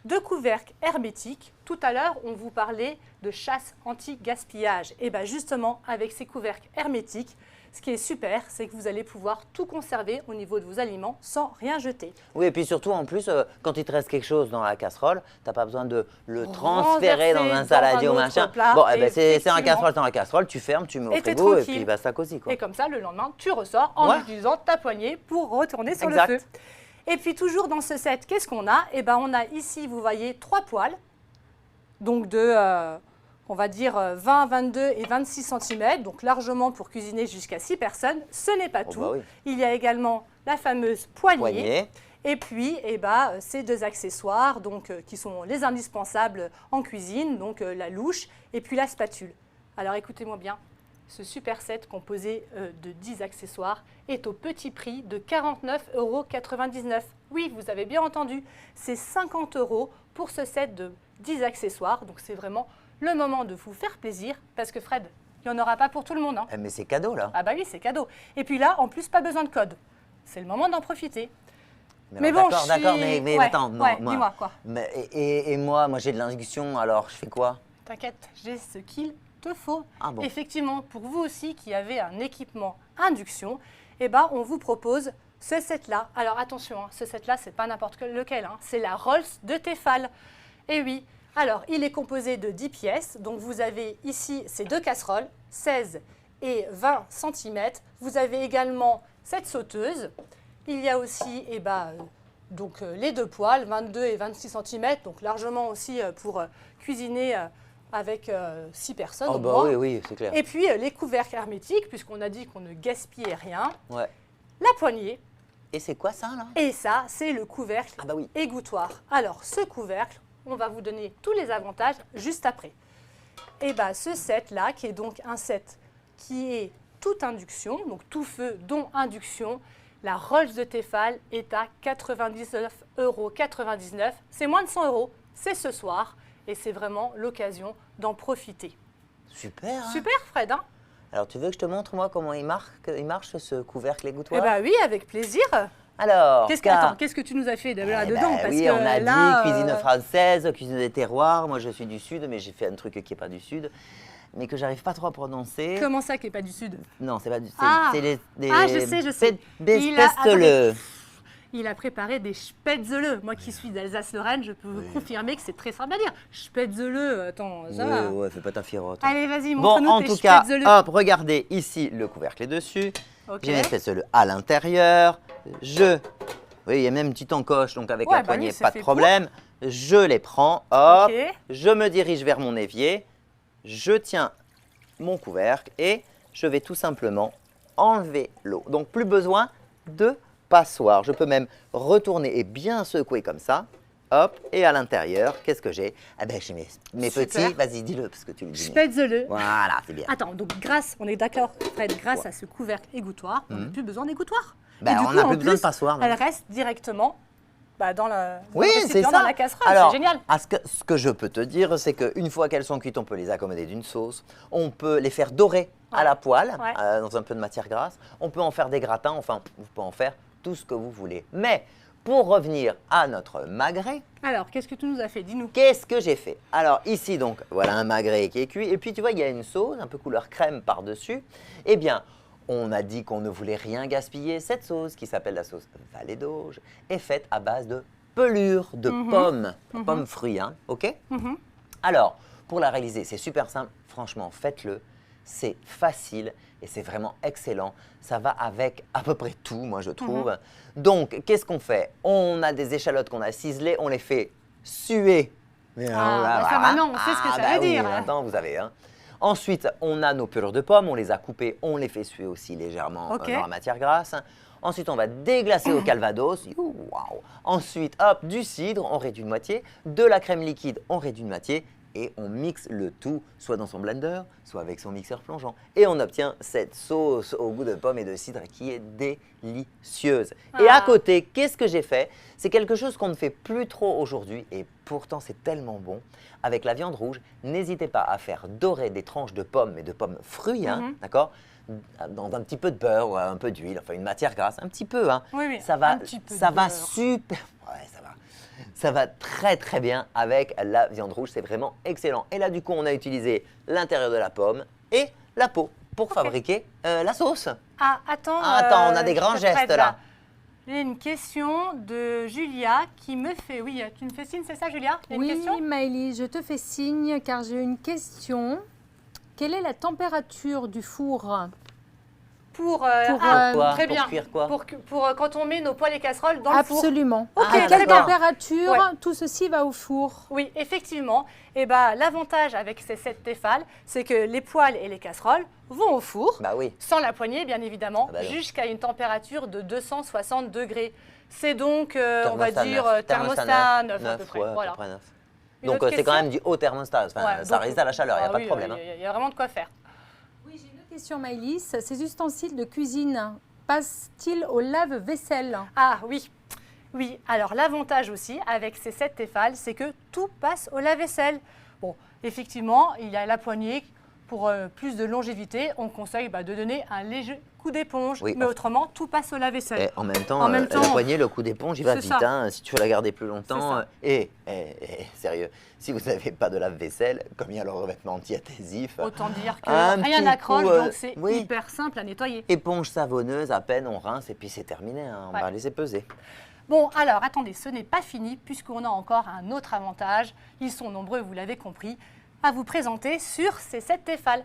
Speaker 1: de couvercles hermétiques. Tout à l'heure, on vous parlait de chasse anti-gaspillage. Et bien justement, avec ces couvercles hermétiques, ce qui est super, c'est que vous allez pouvoir tout conserver au niveau de vos aliments sans rien jeter.
Speaker 2: Oui, et puis surtout, en plus, quand il te reste quelque chose dans la casserole, tu n'as pas besoin de le transférer dans un saladier ou machin.
Speaker 1: Plat,
Speaker 2: bon, c'est un casserole dans la casserole, tu fermes, tu mets au frigo et puis basta cosy, quoi.
Speaker 1: Et comme ça, le lendemain, tu ressors en utilisant ta poignée pour retourner sur le feu. Et puis toujours dans ce set, qu'est-ce qu'on a? Eh bien, on a ici, vous voyez, 3 poêles, donc de, on va dire 20, 22 et 26 cm, donc largement pour cuisiner jusqu'à 6 personnes. Ce n'est pas tout.
Speaker 2: Bah oui.
Speaker 1: Il y a également la fameuse poignée. Et puis, ces 2 accessoires donc, qui sont les indispensables en cuisine, donc la louche et puis la spatule. Alors écoutez-moi bien, ce super set composé de 10 accessoires est au petit prix de 49,99 €. Oui, vous avez bien entendu, c'est 50 € pour ce set de 10 accessoires. Donc c'est vraiment le moment de vous faire plaisir parce que Fred, il n'y en aura pas pour tout le monde. Hein.
Speaker 2: Mais c'est cadeau là.
Speaker 1: Ah bah oui, c'est cadeau. Et puis là, en plus, pas besoin de code. C'est le moment d'en profiter.
Speaker 2: Mais bon, d'accord, mais attends, moi,
Speaker 1: dis-moi quoi.
Speaker 2: Et moi j'ai de l'induction, alors je fais quoi?
Speaker 1: T'inquiète, j'ai ce qu'il te faut.
Speaker 2: Ah bon.
Speaker 1: Effectivement, pour vous aussi qui avez un équipement induction, on vous propose ce set-là. Alors attention, hein, ce set-là, c'est pas n'importe lequel, hein, c'est la Rolls de Tefal. Et oui, alors il est composé de 10 pièces. Donc vous avez ici ces 2 casseroles, 16 et 20 cm. Vous avez également cette sauteuse. Il y a aussi les 2 poêles, 22 et 26 cm, donc largement aussi pour cuisiner avec 6 personnes au moins.
Speaker 2: Oui, c'est clair.
Speaker 1: Et puis les couvercles hermétiques, puisqu'on a dit qu'on ne gaspillait rien.
Speaker 2: Ouais.
Speaker 1: La poignée.
Speaker 2: Et c'est quoi ça là?
Speaker 1: Et ça, c'est le couvercle égouttoir. Alors ce couvercle, on va vous donner tous les avantages juste après. Ce set-là, qui est donc un set qui est toute induction, donc tout feu dont induction, la Rolls de Tefal est à 99,99 €. C'est moins de 100 €. C'est ce soir et c'est vraiment l'occasion d'en profiter.
Speaker 2: Super. Hein.
Speaker 1: Super Fred. Hein.
Speaker 2: Alors tu veux que je te montre moi comment il marche ce couvercle égouttoir?
Speaker 1: Oui, avec plaisir.
Speaker 2: Alors,
Speaker 1: qu'est-ce que tu nous as fait là-dedans?
Speaker 2: On a dit cuisine française, cuisine des terroirs. Moi je suis du Sud, mais j'ai fait un truc qui n'est pas du Sud, mais que j'arrive pas trop à prononcer.
Speaker 1: Comment ça qui n'est pas du Sud?
Speaker 2: Non, c'est pas du Sud.
Speaker 1: Je sais. Il a préparé des spätzle. Moi qui suis d'Alsace-Lorraine, je peux vous confirmer que c'est très simple à dire. Spätzle, attends, ça va.
Speaker 2: Ouais, fais pas ta firotte.
Speaker 1: Allez, vas-y, montre-nous
Speaker 2: en
Speaker 1: tes
Speaker 2: tout cas,
Speaker 1: spätzle.
Speaker 2: hop, regardez, ici, le couvercle est dessus. J'ai mes spätzle à l'intérieur. Oui, il y a même une petite encoche, donc avec la poignée, pas de problème. Je les prends, hop, je me dirige vers mon évier, je tiens mon couvercle et je vais tout simplement enlever l'eau. Donc, plus besoin de passoire. Je peux même retourner et bien secouer comme ça. Hop, et à l'intérieur, qu'est-ce que j'ai? J'ai mes petits, vas-y, dis-le parce que tu le dis.
Speaker 1: Spätzle.
Speaker 2: Voilà, c'est bien.
Speaker 1: Attends, donc on est d'accord, Fred, grâce à ce couvercle égouttoir, on n'a plus besoin d'égouttoir.
Speaker 2: On n'a plus besoin de passoire.
Speaker 1: Elle reste directement dans le
Speaker 2: c'est ça.
Speaker 1: Dans la casserole,
Speaker 2: alors,
Speaker 1: c'est génial.
Speaker 2: Ce que je peux te dire, c'est qu'une fois qu'elles sont cuites, on peut les accommoder d'une sauce. On peut les faire dorer à la poêle, dans un peu de matière grasse. On peut en faire des gratins, enfin, vous pouvez en faire tout ce que vous voulez. Mais pour revenir à notre magret.
Speaker 1: Alors, qu'est-ce que tu nous as fait? Dis-nous.
Speaker 2: Qu'est-ce que j'ai fait? Alors, ici, donc, voilà un magret qui est cuit. Et puis, tu vois, il y a une sauce, un peu couleur crème par-dessus. Eh bien, on a dit qu'on ne voulait rien gaspiller. Cette sauce, qui s'appelle la sauce Vallée d'Auge, est faite à base de pelure de pommes fruits, hein, ok? Alors, pour la réaliser, c'est super simple. Franchement, faites-le. C'est facile et c'est vraiment excellent. Ça va avec à peu près tout, moi, je trouve. Donc, qu'est-ce qu'on fait? On a des échalotes qu'on a ciselées, on les fait suer.
Speaker 1: Ça, maintenant, on sait ce que ça veut dire.
Speaker 2: Maintenant, vous savez, hein. Ensuite, on a nos pelures de pommes, on les a coupées, on les fait suer aussi légèrement dans la matière grasse. Ensuite, on va déglacer au calvados. Wow. Ensuite, hop, du cidre, on réduit de moitié. De la crème liquide, on réduit de moitié. Et on mixe le tout, soit dans son blender, soit avec son mixeur plongeant. Et on obtient cette sauce au goût de pomme et de cidre qui est délicieuse. Et à côté, qu'est-ce que j'ai fait? C'est quelque chose qu'on ne fait plus trop aujourd'hui et pourtant c'est tellement bon. Avec la viande rouge, n'hésitez pas à faire dorer des tranches de pommes, mais de pommes fruits, d'accord? Dans un petit peu de beurre ou un peu d'huile, enfin une matière grasse, un petit peu. Hein.
Speaker 1: Oui,
Speaker 2: ça va,
Speaker 1: un petit peu
Speaker 2: ça
Speaker 1: de
Speaker 2: va
Speaker 1: beurre.
Speaker 2: super. Ouais, ça va. Ça va très très bien avec la viande rouge, c'est vraiment excellent. Et là du coup on a utilisé l'intérieur de la pomme et la peau pour fabriquer la sauce.
Speaker 1: Ah, attends.
Speaker 2: Attends, on a des
Speaker 1: je
Speaker 2: grands
Speaker 1: te
Speaker 2: gestes
Speaker 1: prête,
Speaker 2: là.
Speaker 1: J'ai une question de Julia qui me fait... Oui, tu me fais signe, c'est ça Julia? Il y a une question
Speaker 3: Oui, Maëlys, je te fais signe car j'ai une question. Quelle est la température du four?
Speaker 2: Quoi
Speaker 1: très
Speaker 2: Pour
Speaker 1: bien.
Speaker 2: cuire quoi
Speaker 1: Pour quand on met nos poêles et casseroles dans le four.
Speaker 3: Absolument.
Speaker 1: Ok,
Speaker 3: À
Speaker 1: très
Speaker 3: quelle
Speaker 1: bien.
Speaker 3: température
Speaker 1: Ouais.
Speaker 3: tout ceci va au four?
Speaker 1: Oui, effectivement. Et ben, l'avantage avec ces 7 Tefal, c'est que les poêles et les casseroles vont au four,
Speaker 2: Bah oui.
Speaker 1: sans la poignée bien évidemment,
Speaker 2: Ah bah non.
Speaker 1: jusqu'à une température de 260 degrés. C'est donc, on va
Speaker 2: Thermostat
Speaker 1: dire,
Speaker 2: neuf.
Speaker 1: thermostat 9 à peu près.
Speaker 2: Ouais,
Speaker 1: Voilà.
Speaker 2: à peu près 9.
Speaker 1: Une
Speaker 2: Donc
Speaker 1: autre
Speaker 2: c'est quand
Speaker 1: question
Speaker 2: même du haut thermostat, enfin,
Speaker 1: Ouais,
Speaker 2: ça
Speaker 1: donc,
Speaker 2: résiste à la chaleur, il n'y a
Speaker 1: ah
Speaker 2: pas
Speaker 1: oui,
Speaker 2: de problème.
Speaker 1: Il y a vraiment de quoi faire.
Speaker 3: Oui, j'ai une autre question, Maëlys. Ces ustensiles de cuisine passent-ils au lave-vaisselle?
Speaker 1: Ah oui, oui. Alors l'avantage aussi avec ces 7 Tefal, c'est que tout passe au lave-vaisselle. Bon, effectivement, il y a la poignée. Pour plus de longévité, on conseille de donner un léger coup d'éponge.
Speaker 2: Oui,
Speaker 1: mais autrement, tout passe au lave-vaisselle.
Speaker 2: Et en même temps, la poignée, le coup d'éponge, il va
Speaker 1: C'est
Speaker 2: vite.
Speaker 1: ça.
Speaker 2: Hein, si tu veux la garder plus
Speaker 1: C'est
Speaker 2: longtemps.
Speaker 1: ça.
Speaker 2: Sérieux, si vous n'avez pas de lave-vaisselle, comme il y a le revêtement anti-adhésif,
Speaker 1: Autant dire que
Speaker 2: un
Speaker 1: rien
Speaker 2: petit
Speaker 1: n'accroche,
Speaker 2: coup,
Speaker 1: donc c'est
Speaker 2: oui.
Speaker 1: hyper simple à nettoyer.
Speaker 2: éponge savonneuse, à peine on rince et puis c'est terminé. Hein, on
Speaker 1: Ouais.
Speaker 2: va laisser peser.
Speaker 1: Bon, alors attendez, ce n'est pas fini puisqu'on a encore un autre avantage. Ils sont nombreux, vous l'avez compris, à vous présenter sur ces 7 Tefal.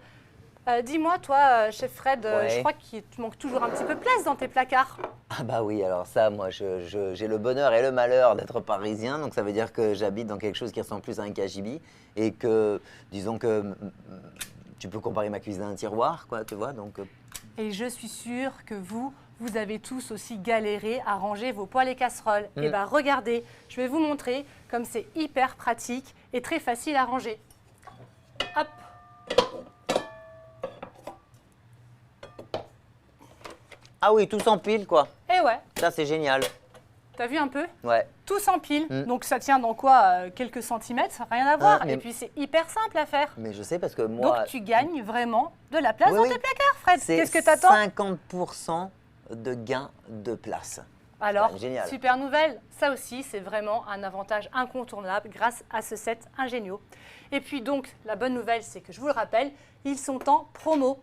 Speaker 1: Dis-moi, toi, chef Fred,
Speaker 2: Ouais.
Speaker 1: je crois qu'il te manque toujours un petit peu de place dans tes placards.
Speaker 2: Ah bah oui, alors ça, moi, j'ai le bonheur et le malheur d'être parisien, donc ça veut dire que j'habite dans quelque chose qui ressemble plus à un cagibi et que, disons que tu peux comparer ma cuisine à un tiroir, quoi, tu vois, donc...
Speaker 1: Et je suis sûre que vous avez tous aussi galéré à ranger vos poêles et casseroles. Et bien regardez, je vais vous montrer comme c'est hyper pratique et très facile à ranger. Hop.
Speaker 2: Ah oui, tout s'empile, quoi.
Speaker 1: Et ouais,
Speaker 2: Ça, c'est génial.
Speaker 1: t'as vu un peu?
Speaker 2: Ouais.
Speaker 1: Tout s'empile. Donc ça tient dans quoi? Quelques centimètres, rien à voir.
Speaker 2: mais-
Speaker 1: Et puis c'est hyper simple à faire.
Speaker 2: Mais je sais parce que moi...
Speaker 1: Donc tu gagnes vraiment de la place
Speaker 2: Oui,
Speaker 1: dans
Speaker 2: oui.
Speaker 1: tes placards, Fred.
Speaker 2: c'est
Speaker 1: Qu'est-ce que t'attends?
Speaker 2: 50% de gain de place.
Speaker 1: Alors,
Speaker 2: génial.
Speaker 1: super nouvelle, ça aussi c'est vraiment un avantage incontournable grâce à ce set Ingénio. Et puis donc, la bonne nouvelle, c'est que je vous le rappelle, ils sont en promo.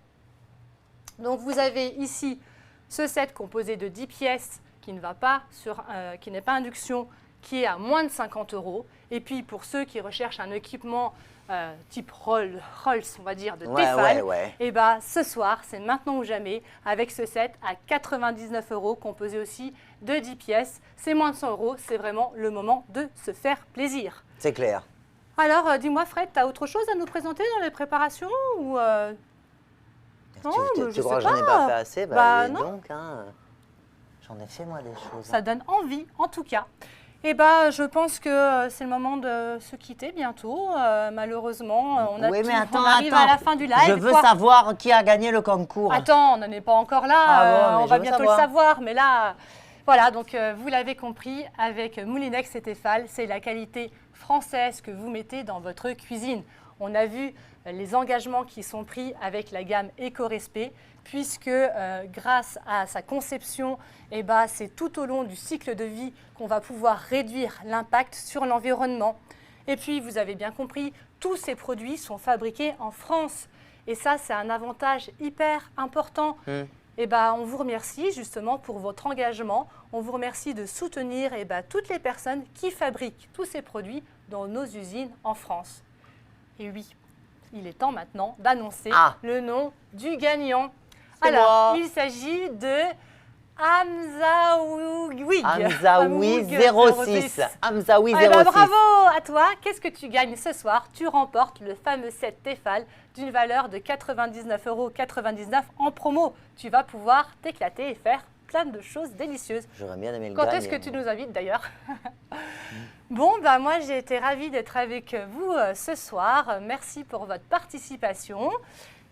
Speaker 1: Donc vous avez ici ce set composé de 10 pièces qui ne va pas qui n'est pas induction, qui est à moins de 50 €. Et puis pour ceux qui recherchent un équipement type Rolls, on va dire, de Tefal,
Speaker 2: ouais.
Speaker 1: et bah ce soir, c'est maintenant ou jamais, avec ce set à 99 €, composé aussi de 10 pièces. C'est moins de 100 €, c'est vraiment le moment de se faire plaisir.
Speaker 2: C'est clair.
Speaker 1: Alors, dis-moi Fred, tu as autre chose à nous présenter dans les préparations ou Non, mais
Speaker 2: tu
Speaker 1: je
Speaker 2: crois
Speaker 1: sais
Speaker 2: que j'en ai
Speaker 1: pas.
Speaker 2: pas fait assez?
Speaker 1: Bah,
Speaker 2: dis
Speaker 1: non.
Speaker 2: donc, hein. J'en ai fait moi des choses.
Speaker 1: Ça donne envie, en tout cas. Et bah, je pense que c'est le moment de se quitter bientôt. Malheureusement, on
Speaker 2: Oui, mais attends,
Speaker 1: arrive à la fin du live.
Speaker 2: Je veux
Speaker 1: Quoi.
Speaker 2: savoir qui a gagné le concours.
Speaker 1: Attends, on n'en est pas encore là.
Speaker 2: Ah bon, mais
Speaker 1: on
Speaker 2: je
Speaker 1: va
Speaker 2: veux
Speaker 1: bientôt
Speaker 2: savoir.
Speaker 1: le savoir. Mais là, voilà. Donc, vous l'avez compris, avec Moulinex et Tefal, c'est la qualité française que vous mettez dans votre cuisine. On a vu les engagements qui sont pris avec la gamme Éco-Respect, puisque grâce à sa conception, eh ben, c'est tout au long du cycle de vie qu'on va pouvoir réduire l'impact sur l'environnement. Et puis, vous avez bien compris, tous ces produits sont fabriqués en France. Et ça, c'est un avantage hyper important. Eh ben, on vous remercie justement pour votre engagement. On vous remercie de soutenir toutes les personnes qui fabriquent tous ces produits dans nos usines en France. Et oui, il est temps maintenant d'annoncer le nom du gagnant.
Speaker 2: C'est
Speaker 1: Alors,
Speaker 2: moi.
Speaker 1: il s'agit de Hamzaoui.
Speaker 2: Hamzaoui 06. Hamzaoui
Speaker 1: Eh ben,
Speaker 2: 06.
Speaker 1: bravo à toi. Qu'est-ce que tu gagnes ce soir? Tu remportes le fameux set Tefal d'une valeur de 99,99 € en promo. Tu vas pouvoir t'éclater et faire plein de choses délicieuses.
Speaker 2: J'aurais bien aimé le
Speaker 1: Quand
Speaker 2: gagner.
Speaker 1: est-ce que tu nous invites d'ailleurs? Bon, bah moi j'ai été ravie d'être avec vous ce soir. Merci pour votre participation.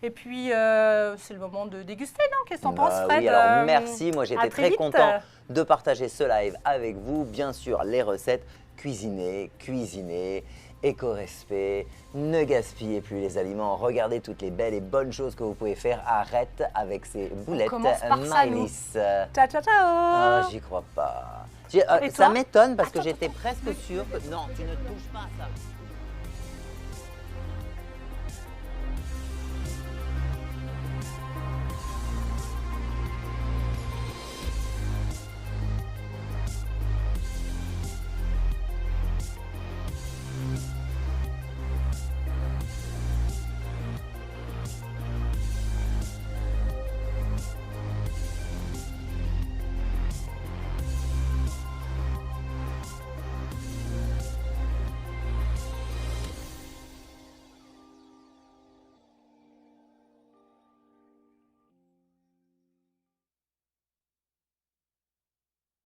Speaker 1: Et puis c'est le moment de déguster, non? Qu'est-ce que t'en penses, Fred?
Speaker 2: Oui, alors merci. Moi
Speaker 1: à
Speaker 2: j'étais
Speaker 1: très
Speaker 2: très
Speaker 1: vite.
Speaker 2: content de partager ce live avec vous. Bien sûr, les recettes, cuisiner, éco-respect, ne gaspillez plus les aliments. Regardez toutes les belles et bonnes choses que vous pouvez faire. Arrête avec ces boulettes
Speaker 1: commence par ça, nous.
Speaker 2: Maëlys.
Speaker 1: Ciao, ciao, ciao.
Speaker 2: Ah, j'y crois pas.
Speaker 1: Et
Speaker 2: Ça
Speaker 1: toi
Speaker 2: m'étonne parce que
Speaker 1: Attends,
Speaker 2: j'étais presque sûre que... Non, tu ne touches pas à ça.